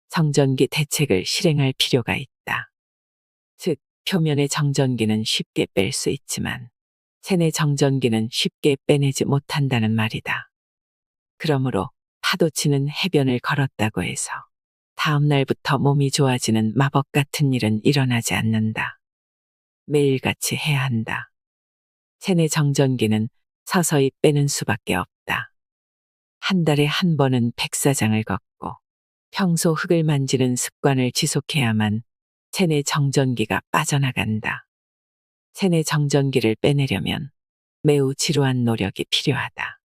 정전기 대책을 실행할 필요가 있다. 즉, 표면의 정전기는 쉽게 뺄 수 있지만 체내 정전기는 쉽게 빼내지 못한다는 말이다. 그러므로 파도치는 해변을 걸었다고 해서 다음 날부터 몸이 좋아지는 마법 같은 일은 일어나지 않는다. 매일같이 해야 한다. 체내 정전기는 서서히 빼는 수밖에 없다. 한 달에 한 번은 백사장을 걷고 평소 흙을 만지는 습관을 지속해야만 체내 정전기가 빠져나간다. 체내 정전기를 빼내려면 매우 지루한 노력이 필요하다.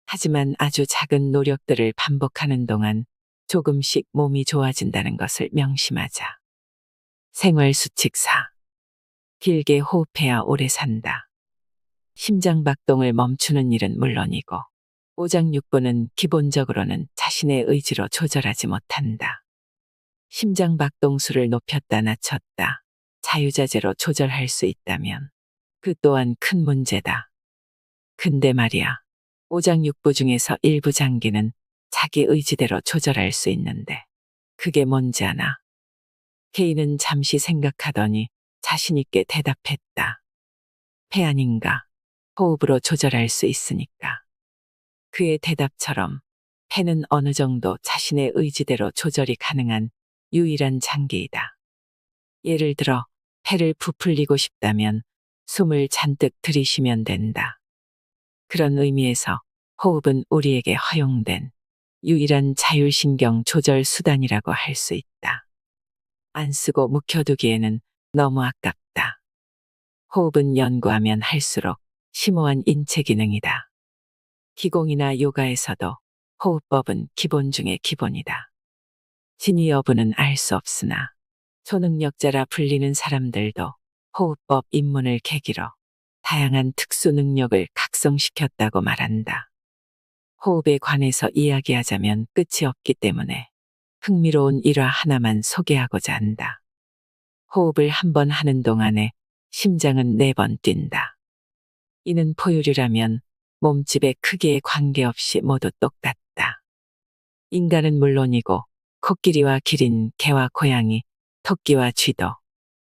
하지만 아주 작은 노력들을 반복하는 동안 조금씩 몸이 좋아진다는 것을 명심하자. 생활수칙 4. 길게 호흡해야 오래 산다. 심장박동을 멈추는 일은 물론이고 오장육부는 기본적으로는 자신의 의지로 조절하지 못한다. 심장박동수를 높였다 낮췄다 자유자재로 조절할 수 있다면 그 또한 큰 문제다. 근데 말이야, 오장육부 중에서 일부 장기는 자기 의지대로 조절할 수 있는데 그게 뭔지 아나? 케이는 잠시 생각하더니 자신있게 대답했다. 폐 아닌가? 호흡으로 조절할 수 있으니까. 그의 대답처럼 폐는 어느 정도 자신의 의지대로 조절이 가능한 유일한 장기이다. 예를 들어 폐를 부풀리고 싶다면 숨을 잔뜩 들이쉬면 된다. 그런 의미에서 호흡은 우리에게 허용된 유일한 자율신경 조절 수단이라고 할 수 있다. 안 쓰고 묵혀두기에는 너무 아깝다. 호흡은 연구하면 할수록 심오한 인체 기능이다. 기공이나 요가에서도 호흡법은 기본 중의 기본이다. 진위 여부는 알 수 없으나 초능력자라 불리는 사람들도 호흡법 입문을 계기로 다양한 특수 능력을 각성시켰다고 말한다. 호흡에 관해서 이야기하자면 끝이 없기 때문에 흥미로운 일화 하나만 소개하고자 한다. 호흡을 한 번 하는 동안에 심장은 4번 뛴다. 이는 포유류라면 몸집의 크기에 관계없이 모두 똑같다. 인간은 물론이고 코끼리와 기린, 개와 고양이, 토끼와 쥐도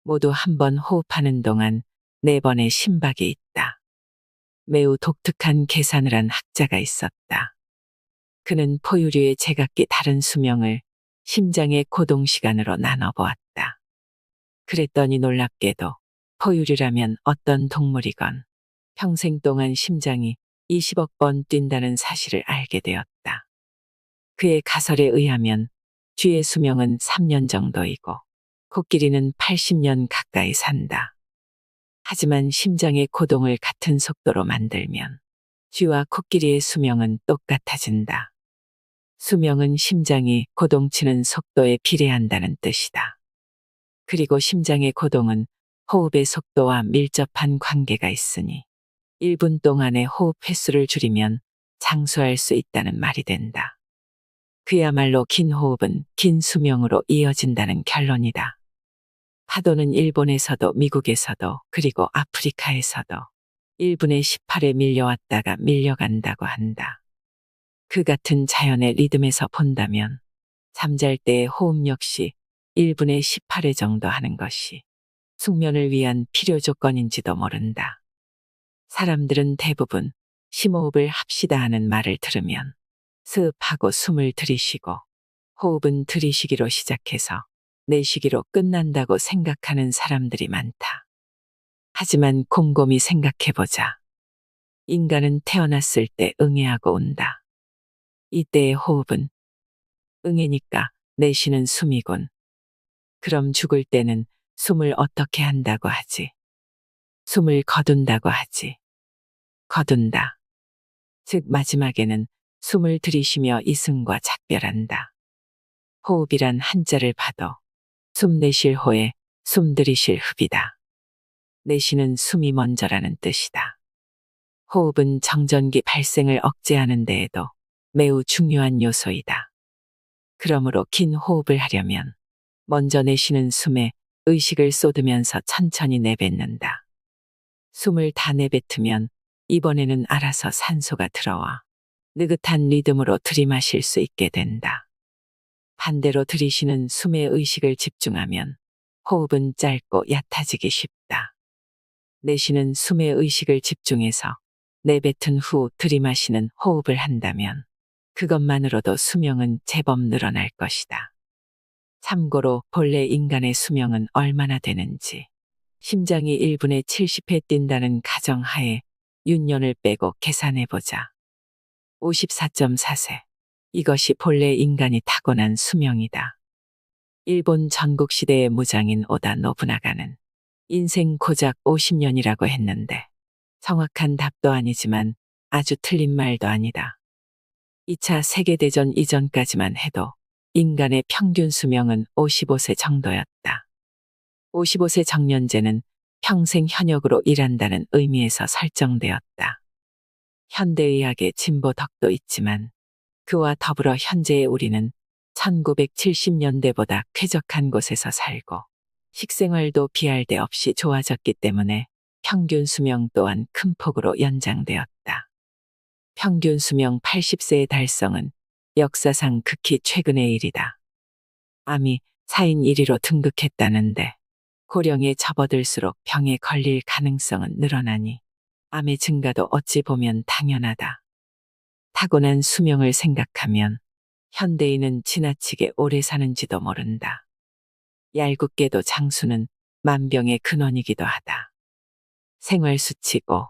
모두 한 번 호흡하는 동안 4번의 심박이 있다. 매우 독특한 계산을 한 학자가 있었다. 그는 포유류의 제각기 다른 수명을 심장의 고동 시간으로 나눠보았다. 그랬더니 놀랍게도 포유류라면 어떤 동물이건 평생 동안 심장이 20억 번 뛴다는 사실을 알게 되었다. 그의 가설에 의하면 쥐의 수명은 3년 정도이고 코끼리는 80년 가까이 산다. 하지만 심장의 고동을 같은 속도로 만들면 쥐와 코끼리의 수명은 똑같아진다. 수명은 심장이 고동치는 속도에 비례한다는 뜻이다. 그리고 심장의 고동은 호흡의 속도와 밀접한 관계가 있으니 1분 동안의 호흡 횟수를 줄이면 장수할 수 있다는 말이 된다. 그야말로 긴 호흡은 긴 수명으로 이어진다는 결론이다. 파도는 일본에서도 미국에서도 그리고 아프리카에서도 1분에 18에 밀려왔다가 밀려간다고 한다. 그 같은 자연의 리듬에서 본다면 잠잘 때의 호흡 역시 1분에 18회 정도 하는 것이 숙면을 위한 필요 조건인지도 모른다. 사람들은 대부분 심호흡을 합시다 하는 말을 들으면 스흡하고 숨을 들이쉬고 호흡은 들이쉬기로 시작해서 내쉬기로 끝난다고 생각하는 사람들이 많다. 하지만 곰곰이 생각해보자. 인간은 태어났을 때 응애하고 온다. 이때의 호흡은 응애니까 내쉬는 숨이군. 그럼 죽을 때는 숨을 어떻게 한다고 하지? 숨을 거둔다고 하지. 거둔다. 즉 마지막에는 숨을 들이쉬며 이승과 작별한다. 호흡이란 한자를 봐도 숨 내쉴 호에 숨 들이쉴 흡이다. 내쉬는 숨이 먼저라는 뜻이다. 호흡은 정전기 발생을 억제하는 데에도 매우 중요한 요소이다. 그러므로 긴 호흡을 하려면 먼저 내쉬는 숨에 의식을 쏟으면서 천천히 내뱉는다. 숨을 다 내뱉으면 이번에는 알아서 산소가 들어와 느긋한 리듬으로 들이마실 수 있게 된다. 반대로 들이쉬는 숨에 의식을 집중하면 호흡은 짧고 얕아지기 쉽다. 내쉬는 숨에 의식을 집중해서 내뱉은 후 들이마시는 호흡을 한다면 그것만으로도 수명은 제법 늘어날 것이다. 참고로 본래 인간의 수명은 얼마나 되는지 심장이 1분에 70회 뛴다는 가정하에 윤년을 빼고 계산해보자. 54.4세. 이것이 본래 인간이 타고난 수명이다. 일본 전국시대의 무장인 오다 노부나가는 인생 고작 50년이라고 했는데 정확한 답도 아니지만 아주 틀린 말도 아니다. 2차 세계대전 이전까지만 해도 인간의 평균 수명은 55세 정도였다. 55세 정년제는 평생 현역으로 일한다는 의미에서 설정되었다. 현대의학의 진보 덕도 있지만 그와 더불어 현재의 우리는 1970년대보다 쾌적한 곳에서 살고 식생활도 비할 데 없이 좋아졌기 때문에 평균 수명 또한 큰 폭으로 연장되었다. 평균 수명 80세의 달성은 역사상 극히 최근의 일이다. 암이 4인 1위로 등극했다는데 고령에 접어들수록 병에 걸릴 가능성은 늘어나니 암의 증가도 어찌 보면 당연하다. 타고난 수명을 생각하면 현대인은 지나치게 오래 사는지도 모른다. 얄궂게도 장수는 만병의 근원이기도 하다. 생활수칙 5.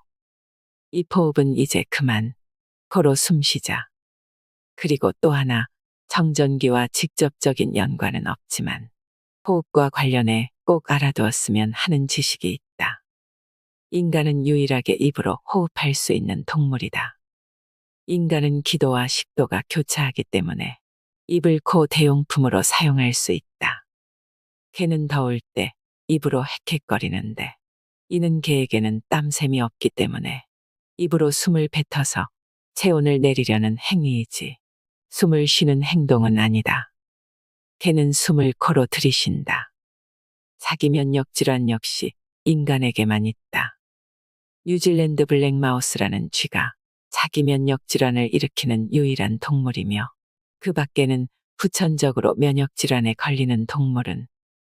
이 호흡은 이제 그만 코로 숨쉬자. 그리고 또 하나 정전기와 직접적인 연관은 없지만 호흡과 관련해 꼭 알아두었으면 하는 지식이 있다. 인간은 유일하게 입으로 호흡할 수 있는 동물이다. 인간은 기도와 식도가 교차하기 때문에 입을 코 대용품으로 사용할 수 있다. 개는 더울 때 입으로 헥헥거리는데 이는 개에게는 땀샘이 없기 때문에 입으로 숨을 뱉어서 체온을 내리려는 행위이지 숨을 쉬는 행동은 아니다. 개는 숨을 코로 들이쉰다. 자기 면역 질환 역시 인간에게만 있다. 뉴질랜드 블랙마우스라는 쥐가 자기 면역 질환을 일으키는 유일한 동물이며 그 밖에는 후천적으로 면역 질환에 걸리는 동물은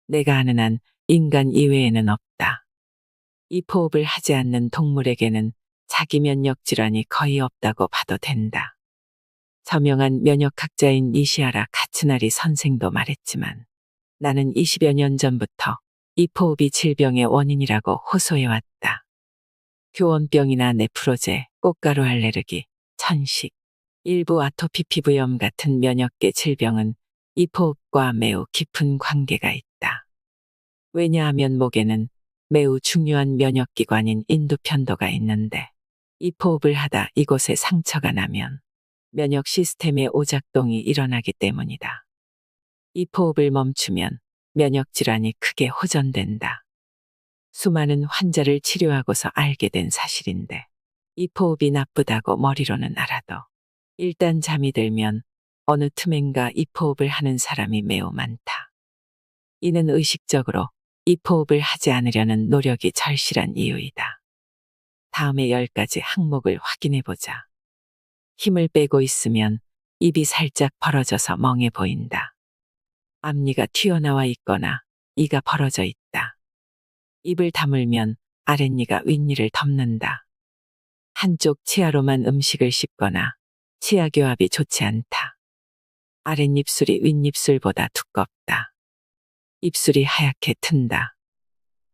내가 아는 한 인간 이외에는 없다. 이 호흡을 하지 않는 동물에게는 자기 면역 질환이 거의 없다고 봐도 된다. 저명한 면역학자인 니시하라 카츠나리 선생도 말했지만 나는 20여 년 전부터 이 호흡이 질병의 원인이라고 호소해왔다. 교원병이나 네프로제, 꽃가루 알레르기, 천식, 일부 아토피 피부염 같은 면역계 질병은 이 호흡과 매우 깊은 관계가 있다. 왜냐하면 목에는 매우 중요한 면역기관인 인두편도가 있는데 이 호흡을 하다 이곳에 상처가 나면 면역 시스템의 오작동이 일어나기 때문이다. 이 호흡을 멈추면 면역 질환이 크게 호전된다. 수많은 환자를 치료하고서 알게 된 사실인데 이 호흡이 나쁘다고 머리로는 알아도 일단 잠이 들면 어느 틈엔가 이 호흡을 하는 사람이 매우 많다. 이는 의식적으로 이 호흡을 하지 않으려는 노력이 절실한 이유이다. 다음에 10가지 항목을 확인해보자. 힘을 빼고 있으면 입이 살짝 벌어져서 멍해 보인다. 앞니가 튀어나와 있거나 이가 벌어져 있다. 입을 다물면 아랫니가 윗니를 덮는다. 한쪽 치아로만 음식을 씹거나 치아 교합이 좋지 않다. 아랫입술이 윗입술보다 두껍다. 입술이 하얗게 튼다.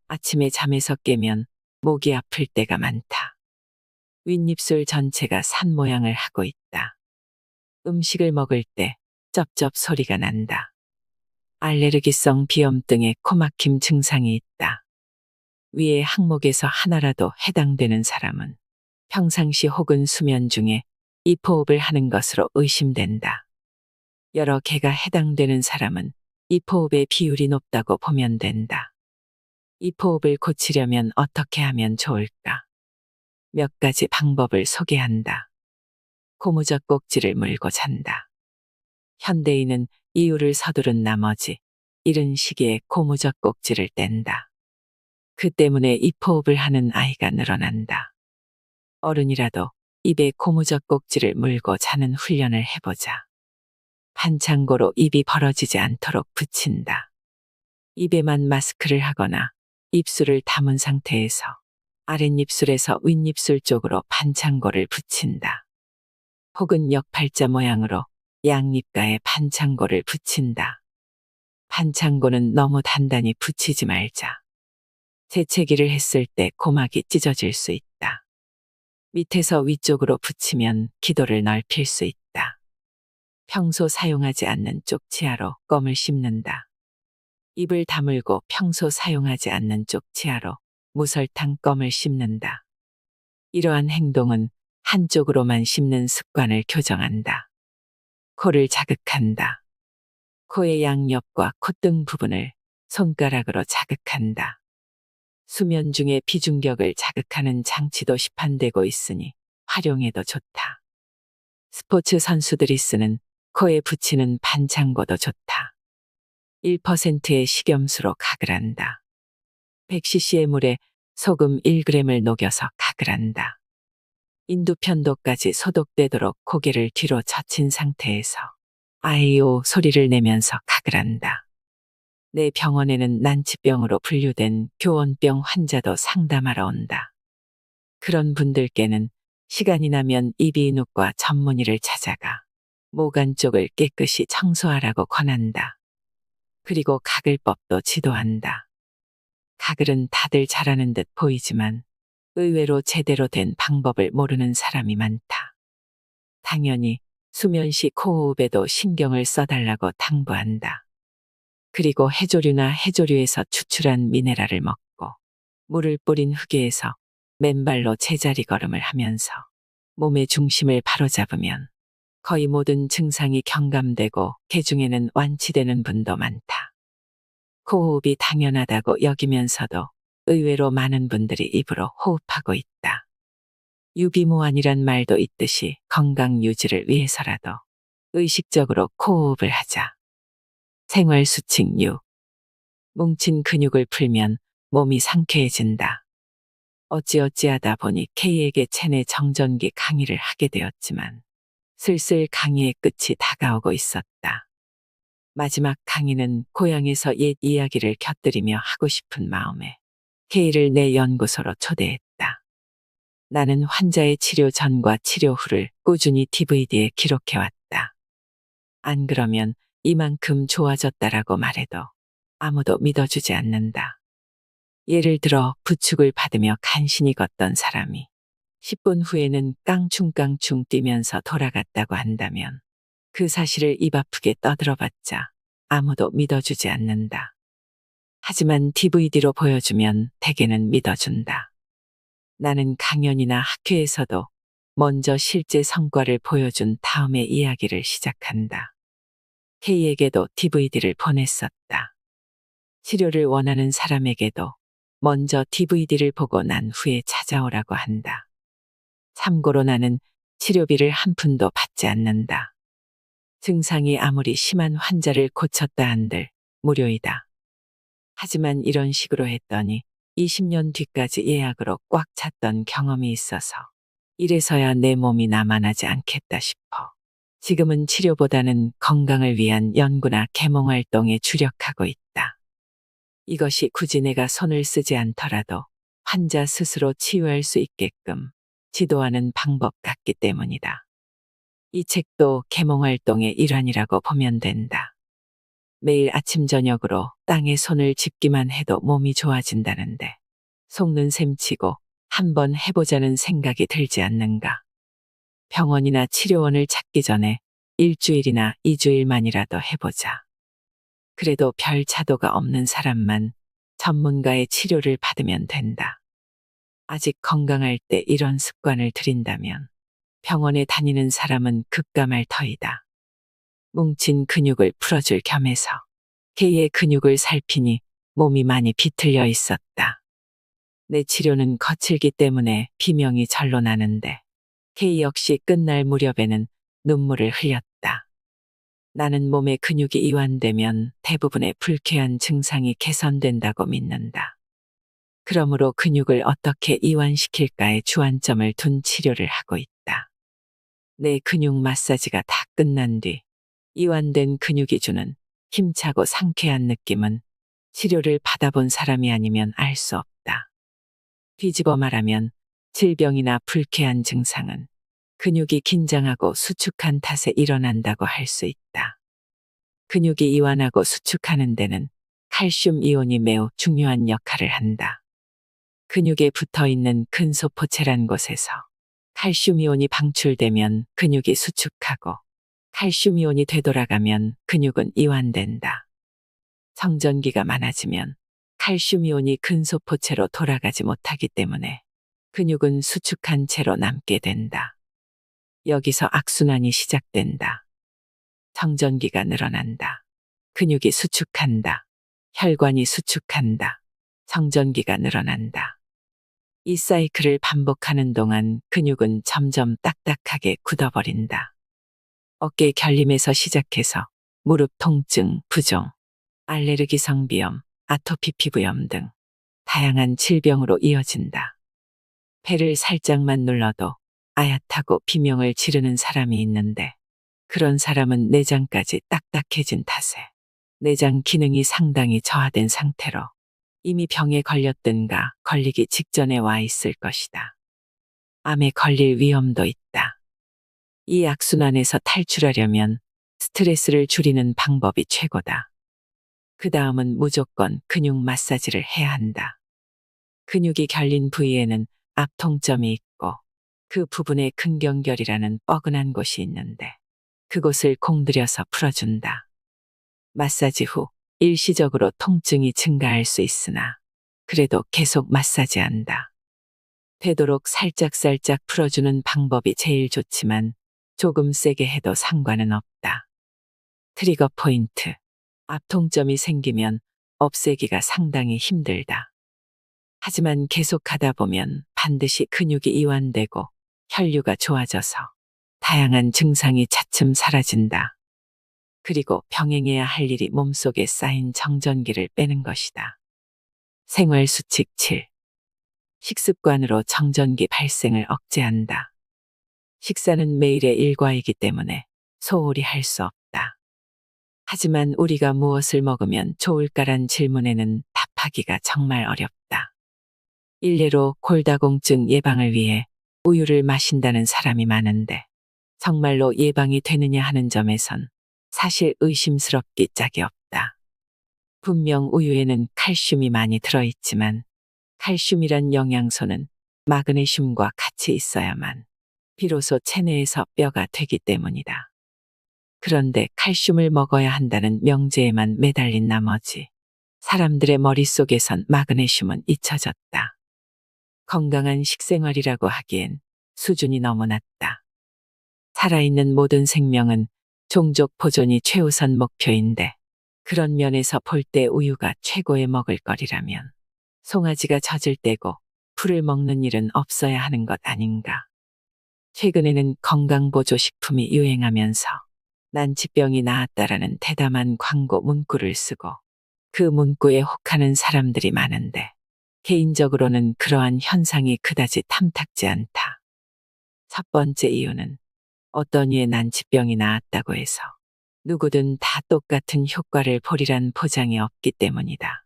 아침에 잠에서 깨면 목이 아플 때가 많다. 윗입술 전체가 산 모양을 하고 있다. 음식을 먹을 때 쩝쩝 소리가 난다. 알레르기성 비염 등의 코막힘 증상이 있다. 위의 항목에서 하나라도 해당되는 사람은 평상시 혹은 수면 중에 이포흡을 하는 것으로 의심된다. 여러 개가 해당되는 사람은 이포흡의 비율이 높다고 보면 된다. 이포흡을 고치려면 어떻게 하면 좋을까? 몇 가지 방법을 소개한다. 고무적 꼭지를 물고 잔다. 현대인은 이유를 서두른 나머지 이른 시기에 고무적 꼭지를 뗀다. 그 때문에 이포흡을 하는 아이가 늘어난다. 어른이라도 입에 고무적 꼭지를 물고 자는 훈련을 해보자. 반창고로 입이 벌어지지 않도록 붙인다. 입에만 마스크를 하거나 입술을 다문 상태에서 아랫입술에서 윗입술 쪽으로 반창고를 붙인다. 혹은 역팔자 모양으로 양입가에 반창고를 붙인다. 반창고는 너무 단단히 붙이지 말자. 재채기를 했을 때 고막이 찢어질 수 있다. 밑에서 위쪽으로 붙이면 기도를 넓힐 수 있다. 평소 사용하지 않는 쪽 치아로 껌을 씹는다. 입을 다물고 평소 사용하지 않는 쪽 치아로 무설탕 껌을 씹는다. 이러한 행동은 한쪽으로만 씹는 습관을 교정한다. 코를 자극한다. 코의 양옆과 콧등 부분을 손가락으로 자극한다. 수면 중에 비중격을 자극하는 장치도 시판되고 있으니 활용해도 좋다. 스포츠 선수들이 쓰는 코에 붙이는 반창고도 좋다. 1%의 식염수로 각을 한다. 100cc의 물에 소금 1g을 녹여서 각을 한다. 인두편도까지 소독되도록 고개를 뒤로 젖힌 상태에서 아이오 소리를 내면서 각을 한다. 내 병원에는 난치병으로 분류된 교원병 환자도 상담하러 온다. 그런 분들께는 시간이 나면 이비인후과 전문의를 찾아가 목 안쪽을 깨끗이 청소하라고 권한다. 그리고 각을 법도 지도한다. 가글은 다들 잘하는 듯 보이지만 의외로 제대로 된 방법을 모르는 사람이 많다. 당연히 수면 시 코호흡에도 신경을 써달라고 당부한다. 그리고 해조류나 해조류에서 추출한 미네랄을 먹고 물을 뿌린 흙에서 맨발로 제자리 걸음을 하면서 몸의 중심을 바로잡으면 거의 모든 증상이 경감되고 개중에는 완치되는 분도 많다. 코호흡이 당연하다고 여기면서도 의외로 많은 분들이 입으로 호흡하고 있다. 유비무환이란 말도 있듯이 건강 유지를 위해서라도 의식적으로 코호흡을 하자. 생활수칙 6. 뭉친 근육을 풀면 몸이 상쾌해진다. 어찌어찌하다 보니 K에게 체내 정전기 강의를 하게 되었지만 슬슬 강의의 끝이 다가오고 있었다. 마지막 강의는 고향에서 옛 이야기를 곁들이며 하고 싶은 마음에 K를 내 연구소로 초대했다. 나는 환자의 치료 전과 치료 후를 꾸준히 DVD에 기록해왔다. 안 그러면 이만큼 좋아졌다라고 말해도 아무도 믿어주지 않는다. 예를 들어 부축을 받으며 간신히 걷던 사람이 10분 후에는 깡충깡충 뛰면서 돌아갔다고 한다면 그 사실을 입 아프게 떠들어봤자 아무도 믿어주지 않는다. 하지만 DVD로 보여주면 대개는 믿어준다. 나는 강연이나 학회에서도 먼저 실제 성과를 보여준 다음에 이야기를 시작한다. K에게도 DVD를 보냈었다. 치료를 원하는 사람에게도 먼저 DVD를 보고 난 후에 찾아오라고 한다. 참고로 나는 치료비를 한 푼도 받지 않는다. 증상이 아무리 심한 환자를 고쳤다 한들 무료이다. 하지만 이런 식으로 했더니 20년 뒤까지 예약으로 꽉 찼던 경험이 있어서 이래서야 내 몸이 나만하지 않겠다 싶어. 지금은 치료보다는 건강을 위한 연구나 계몽 활동에 주력하고 있다. 이것이 굳이 내가 손을 쓰지 않더라도 환자 스스로 치유할 수 있게끔 지도하는 방법 같기 때문이다. 이 책도 계몽 활동의 일환이라고 보면 된다. 매일 아침 저녁으로 땅에 손을 짚기만 해도 몸이 좋아진다는데 속는 셈치고 한번 해보자는 생각이 들지 않는가. 병원이나 치료원을 찾기 전에 일주일이나 2주일만이라도 해보자. 그래도 별 차도가 없는 사람만 전문가의 치료를 받으면 된다. 아직 건강할 때 이런 습관을 들인다면 병원에 다니는 사람은 급감할 터이다. 뭉친 근육을 풀어줄 겸해서 K의 근육을 살피니 몸이 많이 비틀려 있었다. 내 치료는 거칠기 때문에 비명이 절로 나는데 K 역시 끝날 무렵에는 눈물을 흘렸다. 나는 몸의 근육이 이완되면 대부분의 불쾌한 증상이 개선된다고 믿는다. 그러므로 근육을 어떻게 이완시킬까에 주안점을 둔 치료를 하고 있다. 내 근육 마사지가 다 끝난 뒤 이완된 근육이 주는 힘차고 상쾌한 느낌은 치료를 받아본 사람이 아니면 알 수 없다. 뒤집어 말하면 질병이나 불쾌한 증상은 근육이 긴장하고 수축한 탓에 일어난다고 할 수 있다. 근육이 이완하고 수축하는 데는 칼슘 이온이 매우 중요한 역할을 한다. 근육에 붙어 있는 근소포체란 곳에서 칼슘 이온이 방출되면 근육이 수축하고 칼슘 이온이 되돌아가면 근육은 이완된다. 성전기가 많아지면 칼슘 이온이 근소포체로 돌아가지 못하기 때문에 근육은 수축한 채로 남게 된다. 여기서 악순환이 시작된다. 성전기가 늘어난다. 근육이 수축한다. 혈관이 수축한다. 성전기가 늘어난다. 이 사이클을 반복하는 동안 근육은 점점 딱딱하게 굳어버린다. 어깨 결림에서 시작해서 무릎 통증, 부종, 알레르기성 비염, 아토피 피부염 등 다양한 질병으로 이어진다. 배를 살짝만 눌러도 아얏하고 비명을 지르는 사람이 있는데 그런 사람은 내장까지 딱딱해진 탓에 내장 기능이 상당히 저하된 상태로 이미 병에 걸렸든가 걸리기 직전에 와 있을 것이다. 암에 걸릴 위험도 있다. 이 악순환에서 탈출하려면 스트레스를 줄이는 방법이 최고다. 그 다음은 무조건 근육 마사지를 해야 한다. 근육이 결린 부위에는 압통점이 있고 그 부분에 근경결이라는 뻐근한 곳이 있는데 그곳을 공들여서 풀어준다. 마사지 후 일시적으로 통증이 증가할 수 있으나 그래도 계속 마사지한다. 되도록 살짝살짝 풀어주는 방법이 제일 좋지만 조금 세게 해도 상관은 없다. 트리거 포인트. 압통점이 생기면 없애기가 상당히 힘들다. 하지만 계속 하다 보면 반드시 근육이 이완되고 혈류가 좋아져서 다양한 증상이 차츰 사라진다. 그리고 병행해야 할 일이 몸속에 쌓인 정전기를 빼는 것이다. 생활수칙 7. 식습관으로 정전기 발생을 억제한다. 식사는 매일의 일과이기 때문에 소홀히 할 수 없다. 하지만 우리가 무엇을 먹으면 좋을까란 질문에는 답하기가 정말 어렵다. 일례로 골다공증 예방을 위해 우유를 마신다는 사람이 많은데 정말로 예방이 되느냐 하는 점에선 사실 의심스럽기 짝이 없다. 분명 우유에는 칼슘이 많이 들어있지만 칼슘이란 영양소는 마그네슘과 같이 있어야만 비로소 체내에서 뼈가 되기 때문이다. 그런데 칼슘을 먹어야 한다는 명제에만 매달린 나머지 사람들의 머릿속에선 마그네슘은 잊혀졌다. 건강한 식생활이라고 하기엔 수준이 너무 낮다. 살아있는 모든 생명은 종족 보존이 최우선 목표인데 그런 면에서 볼 때 우유가 최고의 먹을거리라면 송아지가 젖을 떼고 풀을 먹는 일은 없어야 하는 것 아닌가. 최근에는 건강보조식품이 유행하면서 난치병이 나았다라는 대담한 광고 문구를 쓰고 그 문구에 혹하는 사람들이 많은데 개인적으로는 그러한 현상이 그다지 탐탁지 않다. 첫 번째 이유는 어떤 이의 난치병이 나았다고 해서 누구든 다 똑같은 효과를 보리란 보장이 없기 때문이다.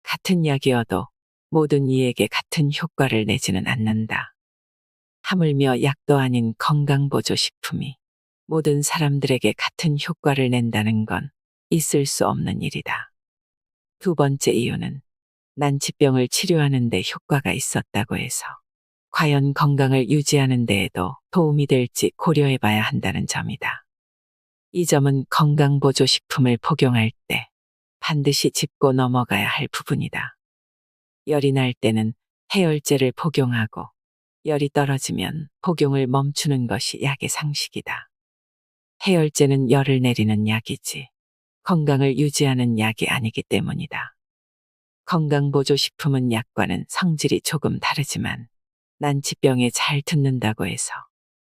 같은 약이어도 모든 이에게 같은 효과를 내지는 않는다. 하물며 약도 아닌 건강보조식품이 모든 사람들에게 같은 효과를 낸다는 건 있을 수 없는 일이다. 두 번째 이유는 난치병을 치료하는 데 효과가 있었다고 해서 과연 건강을 유지하는 데에도 도움이 될지 고려해 봐야 한다는 점이다. 이 점은 건강보조식품을 복용할 때 반드시 짚고 넘어가야 할 부분이다. 열이 날 때는 해열제를 복용하고 열이 떨어지면 복용을 멈추는 것이 약의 상식이다. 해열제는 열을 내리는 약이지 건강을 유지하는 약이 아니기 때문이다. 건강보조식품은 약과는 성질이 조금 다르지만 난치병에 잘 듣는다고 해서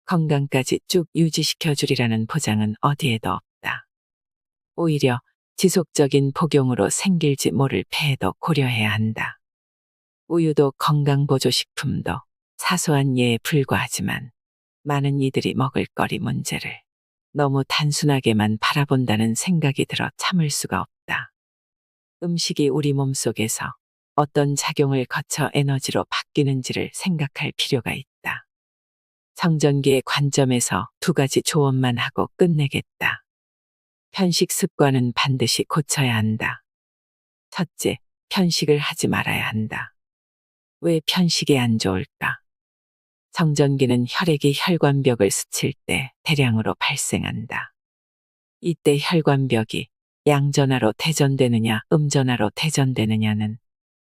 건강까지 쭉 유지시켜 주리라는 보장은 어디에도 없다. 오히려 지속적인 복용으로 생길지 모를 폐해도 고려해야 한다. 우유도 건강보조식품도 사소한 예에 불과하지만 많은 이들이 먹을거리 문제를 너무 단순하게만 바라본다는 생각이 들어 참을 수가 없다. 음식이 우리 몸속에서 어떤 작용을 거쳐 에너지로 바뀌는지를 생각할 필요가 있다. 정전기의 관점에서 두 가지 조언만 하고 끝내겠다. 편식 습관은 반드시 고쳐야 한다. 첫째, 편식을 하지 말아야 한다. 왜 편식이 안 좋을까? 정전기는 혈액이 혈관벽을 스칠 때 대량으로 발생한다. 이때 혈관벽이 양전하로 대전되느냐 음전하로 대전되느냐는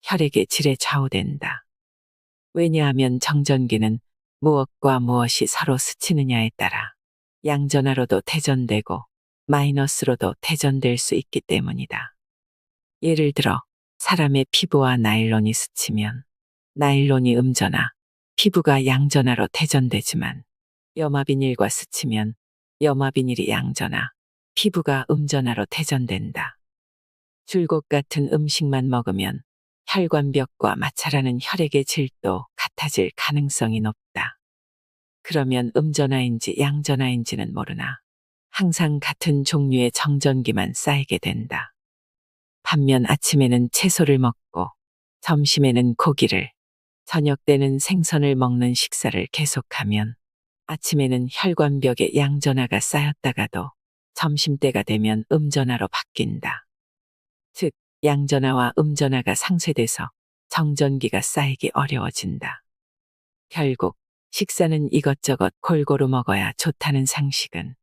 혈액의 질에 좌우된다. 왜냐하면 정전기는 무엇과 무엇이 서로 스치느냐에 따라 양전하로도 대전되고 마이너스로도 대전될 수 있기 때문이다. 예를 들어 사람의 피부와 나일론이 스치면 나일론이 음전하, 피부가 양전하로 대전되지만 염화비닐과 스치면 염화비닐이 양전하, 피부가 음전하로 대전된다. 줄곧 같은 음식만 먹으면 혈관벽과 마찰하는 혈액의 질도 같아질 가능성이 높다. 그러면 음전하인지 양전하인지는 모르나 항상 같은 종류의 정전기만 쌓이게 된다. 반면 아침에는 채소를 먹고 점심에는 고기를, 저녁 때는 생선을 먹는 식사를 계속하면 아침에는 혈관벽에 양전하가 쌓였다가도 점심때가 되면 음전하로 바뀐다. 즉, 양전하와 음전하가 상쇄돼서 정전기가 쌓이기 어려워진다. 결국 식사는 이것저것 골고루 먹어야 좋다는 상식은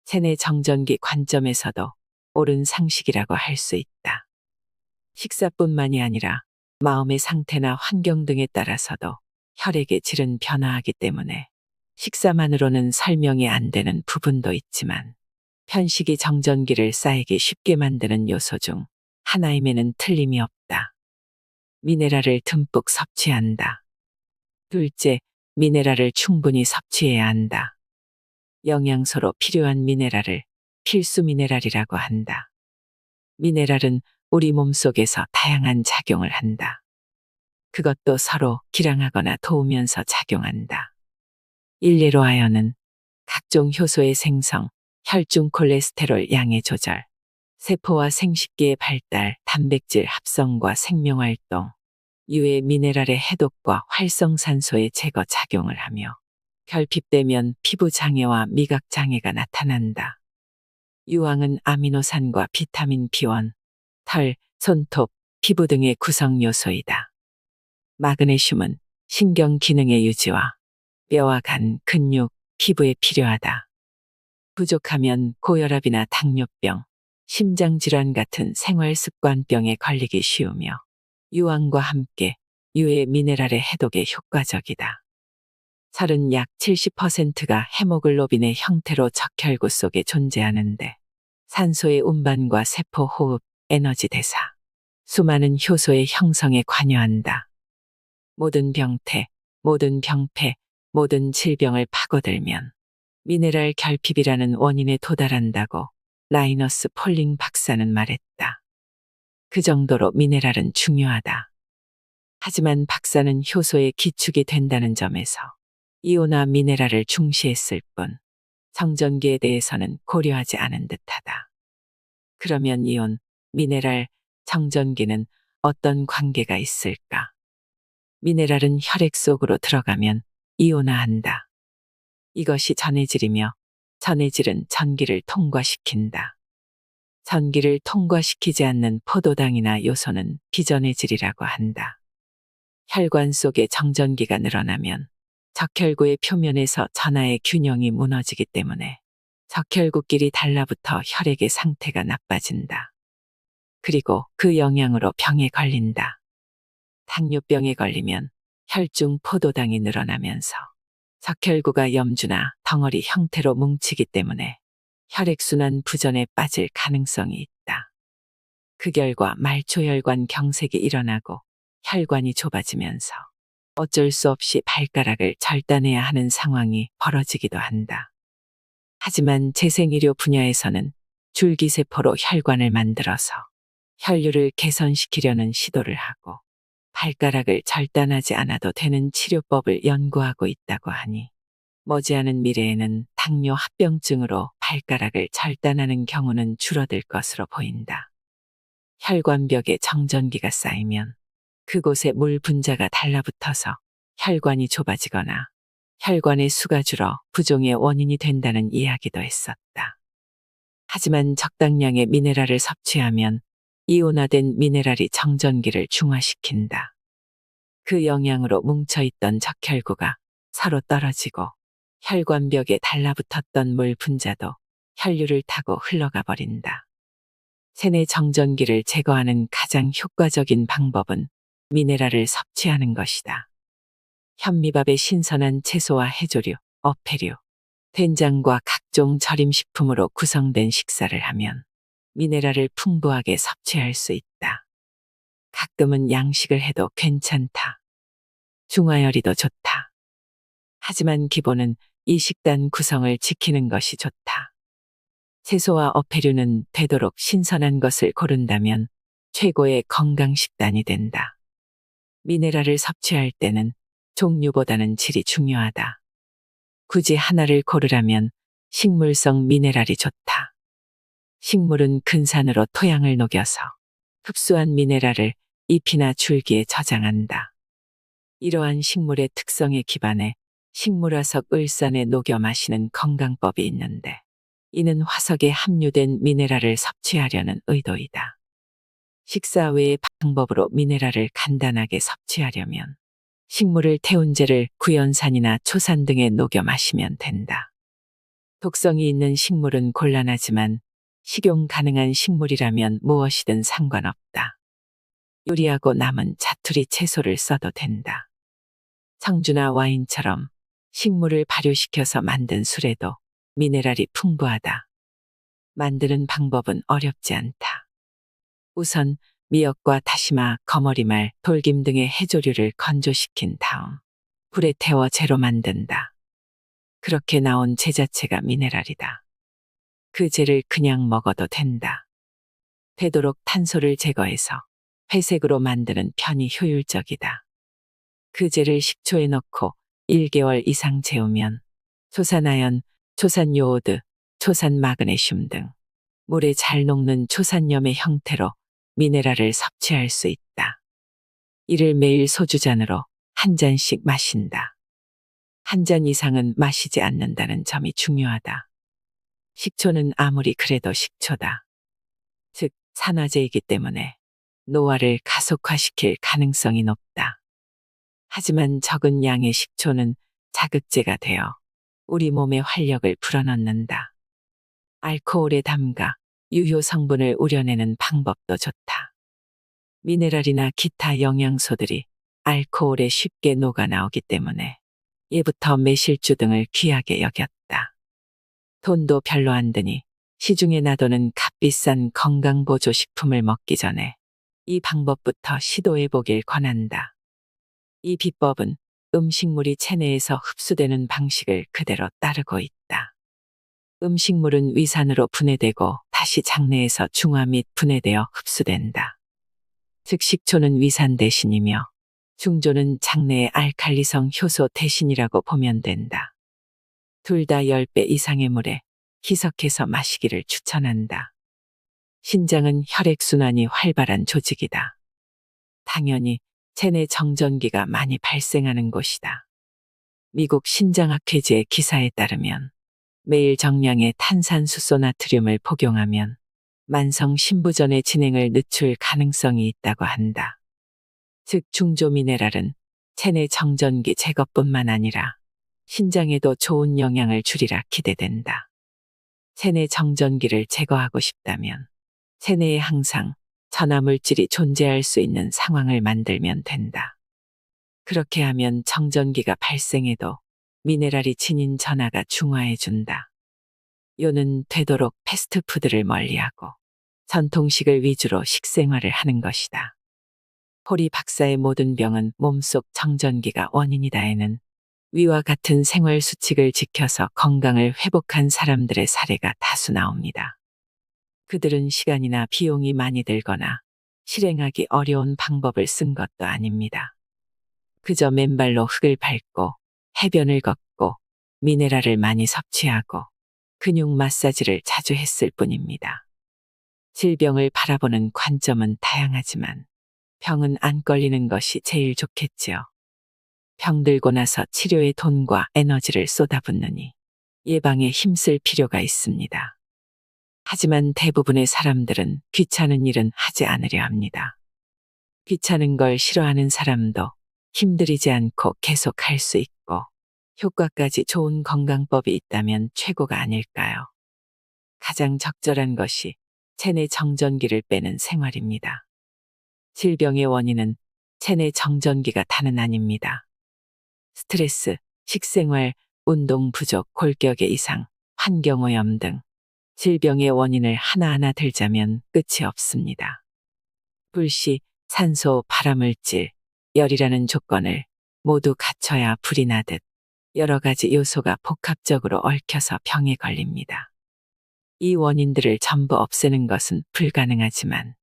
체내 정전기 관점에서도 옳은 상식이라고 할 수 있다. 식사뿐만이 아니라 마음의 상태나 환경 등에 따라서도 혈액의 질은 변화하기 때문에 식사만으로는 설명이 안 되는 부분도 있지만 편식이 정전기를 쌓이기 쉽게 만드는 요소 중 하나임에는 틀림이 없다. 미네랄을 듬뿍 섭취한다. 둘째, 미네랄을 충분히 섭취해야 한다. 영양소로 필요한 미네랄을 필수 미네랄이라고 한다. 미네랄은 우리 몸속에서 다양한 작용을 한다. 그것도 서로 기량하거나 도우면서 작용한다. 일례로 하여는 각종 효소의 생성, 혈중 콜레스테롤 양의 조절, 세포와 생식기의 발달, 단백질 합성과 생명활동, 유해 미네랄의 해독과 활성산소의 제거 작용을 하며 결핍되면 피부 장애와 미각 장애가 나타난다. 유황은 아미노산과 비타민 B1, 털, 손톱, 피부 등의 구성 요소이다. 마그네슘은 신경 기능의 유지와 뼈와 간, 근육, 피부에 필요하다. 부족하면 고혈압이나 당뇨병, 심장질환 같은 생활습관병에 걸리기 쉬우며 유황과 함께 유해 미네랄의 해독에 효과적이다. 살은 약 70%가 헤모글로빈의 형태로 적혈구 속에 존재하는데 산소의 운반과 세포 호흡, 에너지 대사, 수많은 효소의 형성에 관여한다. 모든 병태, 모든 병폐, 모든 질병을 파고들면 미네랄 결핍이라는 원인에 도달한다고 라이너스 폴링 박사는 말했다. 그 정도로 미네랄은 중요하다. 하지만 박사는 효소의 기축이 된다는 점에서 이온화 미네랄을 중시했을 뿐 정전기에 대해서는 고려하지 않은 듯하다. 그러면 이온, 미네랄, 정전기는 어떤 관계가 있을까? 미네랄은 혈액 속으로 들어가면 이온화한다. 이것이 전해질이며 전해질은 전기를 통과시킨다. 전기를 통과시키지 않는 포도당이나 요소는 비전해질이라고 한다. 혈관 속에 정전기가 늘어나면 적혈구의 표면에서 전하의 균형이 무너지기 때문에 적혈구끼리 달라붙어 혈액의 상태가 나빠진다. 그리고 그 영향으로 병에 걸린다. 당뇨병에 걸리면 혈중 포도당이 늘어나면서 적혈구가 염주나 덩어리 형태로 뭉치기 때문에 혈액순환 부전에 빠질 가능성이 있다. 그 결과 말초혈관 경색이 일어나고 혈관이 좁아지면서 어쩔 수 없이 발가락을 절단해야 하는 상황이 벌어지기도 한다. 하지만 재생의료 분야에서는 줄기세포로 혈관을 만들어서 혈류를 개선시키려는 시도를 하고 발가락을 절단하지 않아도 되는 치료법을 연구하고 있다고 하니 머지않은 미래에는 당뇨 합병증으로 발가락을 절단하는 경우는 줄어들 것으로 보인다. 혈관벽에 정전기가 쌓이면 그곳에 물 분자가 달라붙어서 혈관이 좁아지거나 혈관의 수가 줄어 부종의 원인이 된다는 이야기도 했었다. 하지만 적당량의 미네랄을 섭취하면 이온화된 미네랄이 정전기를 중화시킨다. 그 영향으로 뭉쳐있던 적혈구가 서로 떨어지고 혈관벽에 달라붙었던 물 분자도 혈류를 타고 흘러가 버린다. 체내 정전기를 제거하는 가장 효과적인 방법은 미네랄을 섭취하는 것이다. 현미밥에 신선한 채소와 해조류, 어패류, 된장과 각종 절임식품으로 구성된 식사를 하면 미네랄을 풍부하게 섭취할 수 있다. 가끔은 양식을 해도 괜찮다. 중화요리도 좋다. 하지만 기본은 이 식단 구성을 지키는 것이 좋다. 채소와 어패류는 되도록 신선한 것을 고른다면 최고의 건강 식단이 된다. 미네랄을 섭취할 때는 종류보다는 질이 중요하다. 굳이 하나를 고르라면 식물성 미네랄이 좋다. 식물은 근산으로 토양을 녹여서 흡수한 미네랄을 잎이나 줄기에 저장한다. 이러한 식물의 특성에 기반해 식물화석 을산에 녹여 마시는 건강법이 있는데 이는 화석에 함유된 미네랄을 섭취하려는 의도이다. 식사 외의 방법으로 미네랄을 간단하게 섭취하려면 식물을 태운 재를 구연산이나 초산 등에 녹여 마시면 된다. 독성이 있는 식물은 곤란하지만 식용 가능한 식물이라면 무엇이든 상관없다. 요리하고 남은 자투리 채소를 써도 된다. 청주나 와인처럼 식물을 발효시켜서 만든 술에도 미네랄이 풍부하다. 만드는 방법은 어렵지 않다. 우선 미역과 다시마, 거머리말, 돌김 등의 해조류를 건조시킨 다음 불에 태워 재로 만든다. 그렇게 나온 재 자체가 미네랄이다. 그 재를 그냥 먹어도 된다. 되도록 탄소를 제거해서 회색으로 만드는 편이 효율적이다. 그 재를 식초에 넣고 1개월 이상 재우면 초산아연, 초산요오드, 초산마그네슘 등 물에 잘 녹는 초산염의 형태로 미네랄을 섭취할 수 있다. 이를 매일 소주잔으로 한 잔씩 마신다. 한 잔 이상은 마시지 않는다는 점이 중요하다. 식초는 아무리 그래도 식초다. 즉, 산화제이기 때문에 노화를 가속화시킬 가능성이 높다. 하지만 적은 양의 식초는 자극제가 되어 우리 몸의 활력을 불어넣는다. 알코올에 담가 유효 성분을 우려내는 방법도 좋다. 미네랄이나 기타 영양소들이 알코올에 쉽게 녹아 나오기 때문에 예부터 매실주 등을 귀하게 여겼다. 돈도 별로 안 드니 시중에 나도는 값비싼 건강보조식품을 먹기 전에 이 방법부터 시도해 보길 권한다. 이 비법은 음식물이 체내에서 흡수되는 방식을 그대로 따르고 있다. 음식물은 위산으로 분해되고 다시 장내에서 중화 및 분해되어 흡수된다. 즉 식초는 위산 대신이며 중조는 장내의 알칼리성 효소 대신이라고 보면 된다. 둘 다 10배 이상의 물에 희석해서 마시기를 추천한다. 신장은 혈액순환이 활발한 조직이다. 당연히 체내 정전기가 많이 발생하는 곳이다. 미국 신장학회지의 기사에 따르면 매일 정량의 탄산수소 나트륨을 복용하면 만성 신부전의 진행을 늦출 가능성이 있다고 한다. 즉 중조 미네랄은 체내 정전기 제거뿐만 아니라 신장에도 좋은 영향을 주리라 기대된다. 체내 정전기를 제거하고 싶다면 체내에 항상 전하물질이 존재할 수 있는 상황을 만들면 된다. 그렇게 하면 정전기가 발생해도 미네랄이 지닌 전하가 중화해준다. 요는 되도록 패스트푸드를 멀리하고 전통식을 위주로 식생활을 하는 것이다. 호리 박사의 모든 병은 몸속 정전기가 원인이다에는 위와 같은 생활 수칙을 지켜서 건강을 회복한 사람들의 사례가 다수 나옵니다. 그들은 시간이나 비용이 많이 들거나 실행하기 어려운 방법을 쓴 것도 아닙니다. 그저 맨발로 흙을 밟고 해변을 걷고 미네랄을 많이 섭취하고 근육 마사지를 자주 했을 뿐입니다. 질병을 바라보는 관점은 다양하지만 병은 안 걸리는 것이 제일 좋겠지요. 병들고 나서 치료에 돈과 에너지를 쏟아붓느니 예방에 힘쓸 필요가 있습니다. 하지만 대부분의 사람들은 귀찮은 일은 하지 않으려 합니다. 귀찮은 걸 싫어하는 사람도 힘들이지 않고 계속 할 수 있고 효과까지 좋은 건강법이 있다면 최고가 아닐까요? 가장 적절한 것이 체내 정전기를 빼는 생활입니다. 질병의 원인은 체내 정전기가 다는 아닙니다. 스트레스, 식생활, 운동 부족, 골격의 이상, 환경오염 등 질병의 원인을 하나하나 들자면 끝이 없습니다. 불씨, 산소, 발암물질, 열이라는 조건을 모두 갖춰야 불이 나듯 여러 가지 요소가 복합적으로 얽혀서 병에 걸립니다. 이 원인들을 전부 없애는 것은 불가능하지만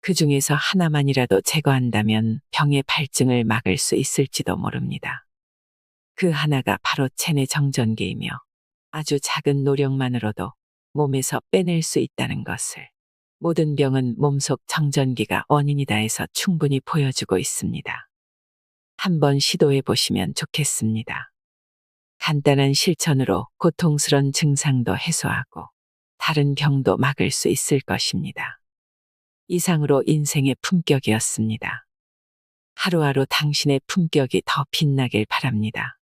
그 중에서 하나만이라도 제거한다면 병의 발증을 막을 수 있을지도 모릅니다. 그 하나가 바로 체내 정전기이며 아주 작은 노력만으로도 몸에서 빼낼 수 있다는 것을 모든 병은 몸속 정전기가 원인이다 해서 충분히 보여주고 있습니다. 한번 시도해 보시면 좋겠습니다. 간단한 실천으로 고통스러운 증상도 해소하고 다른 병도 막을 수 있을 것입니다. 이상으로 인생의 품격이었습니다. 하루하루 당신의 품격이 더 빛나길 바랍니다.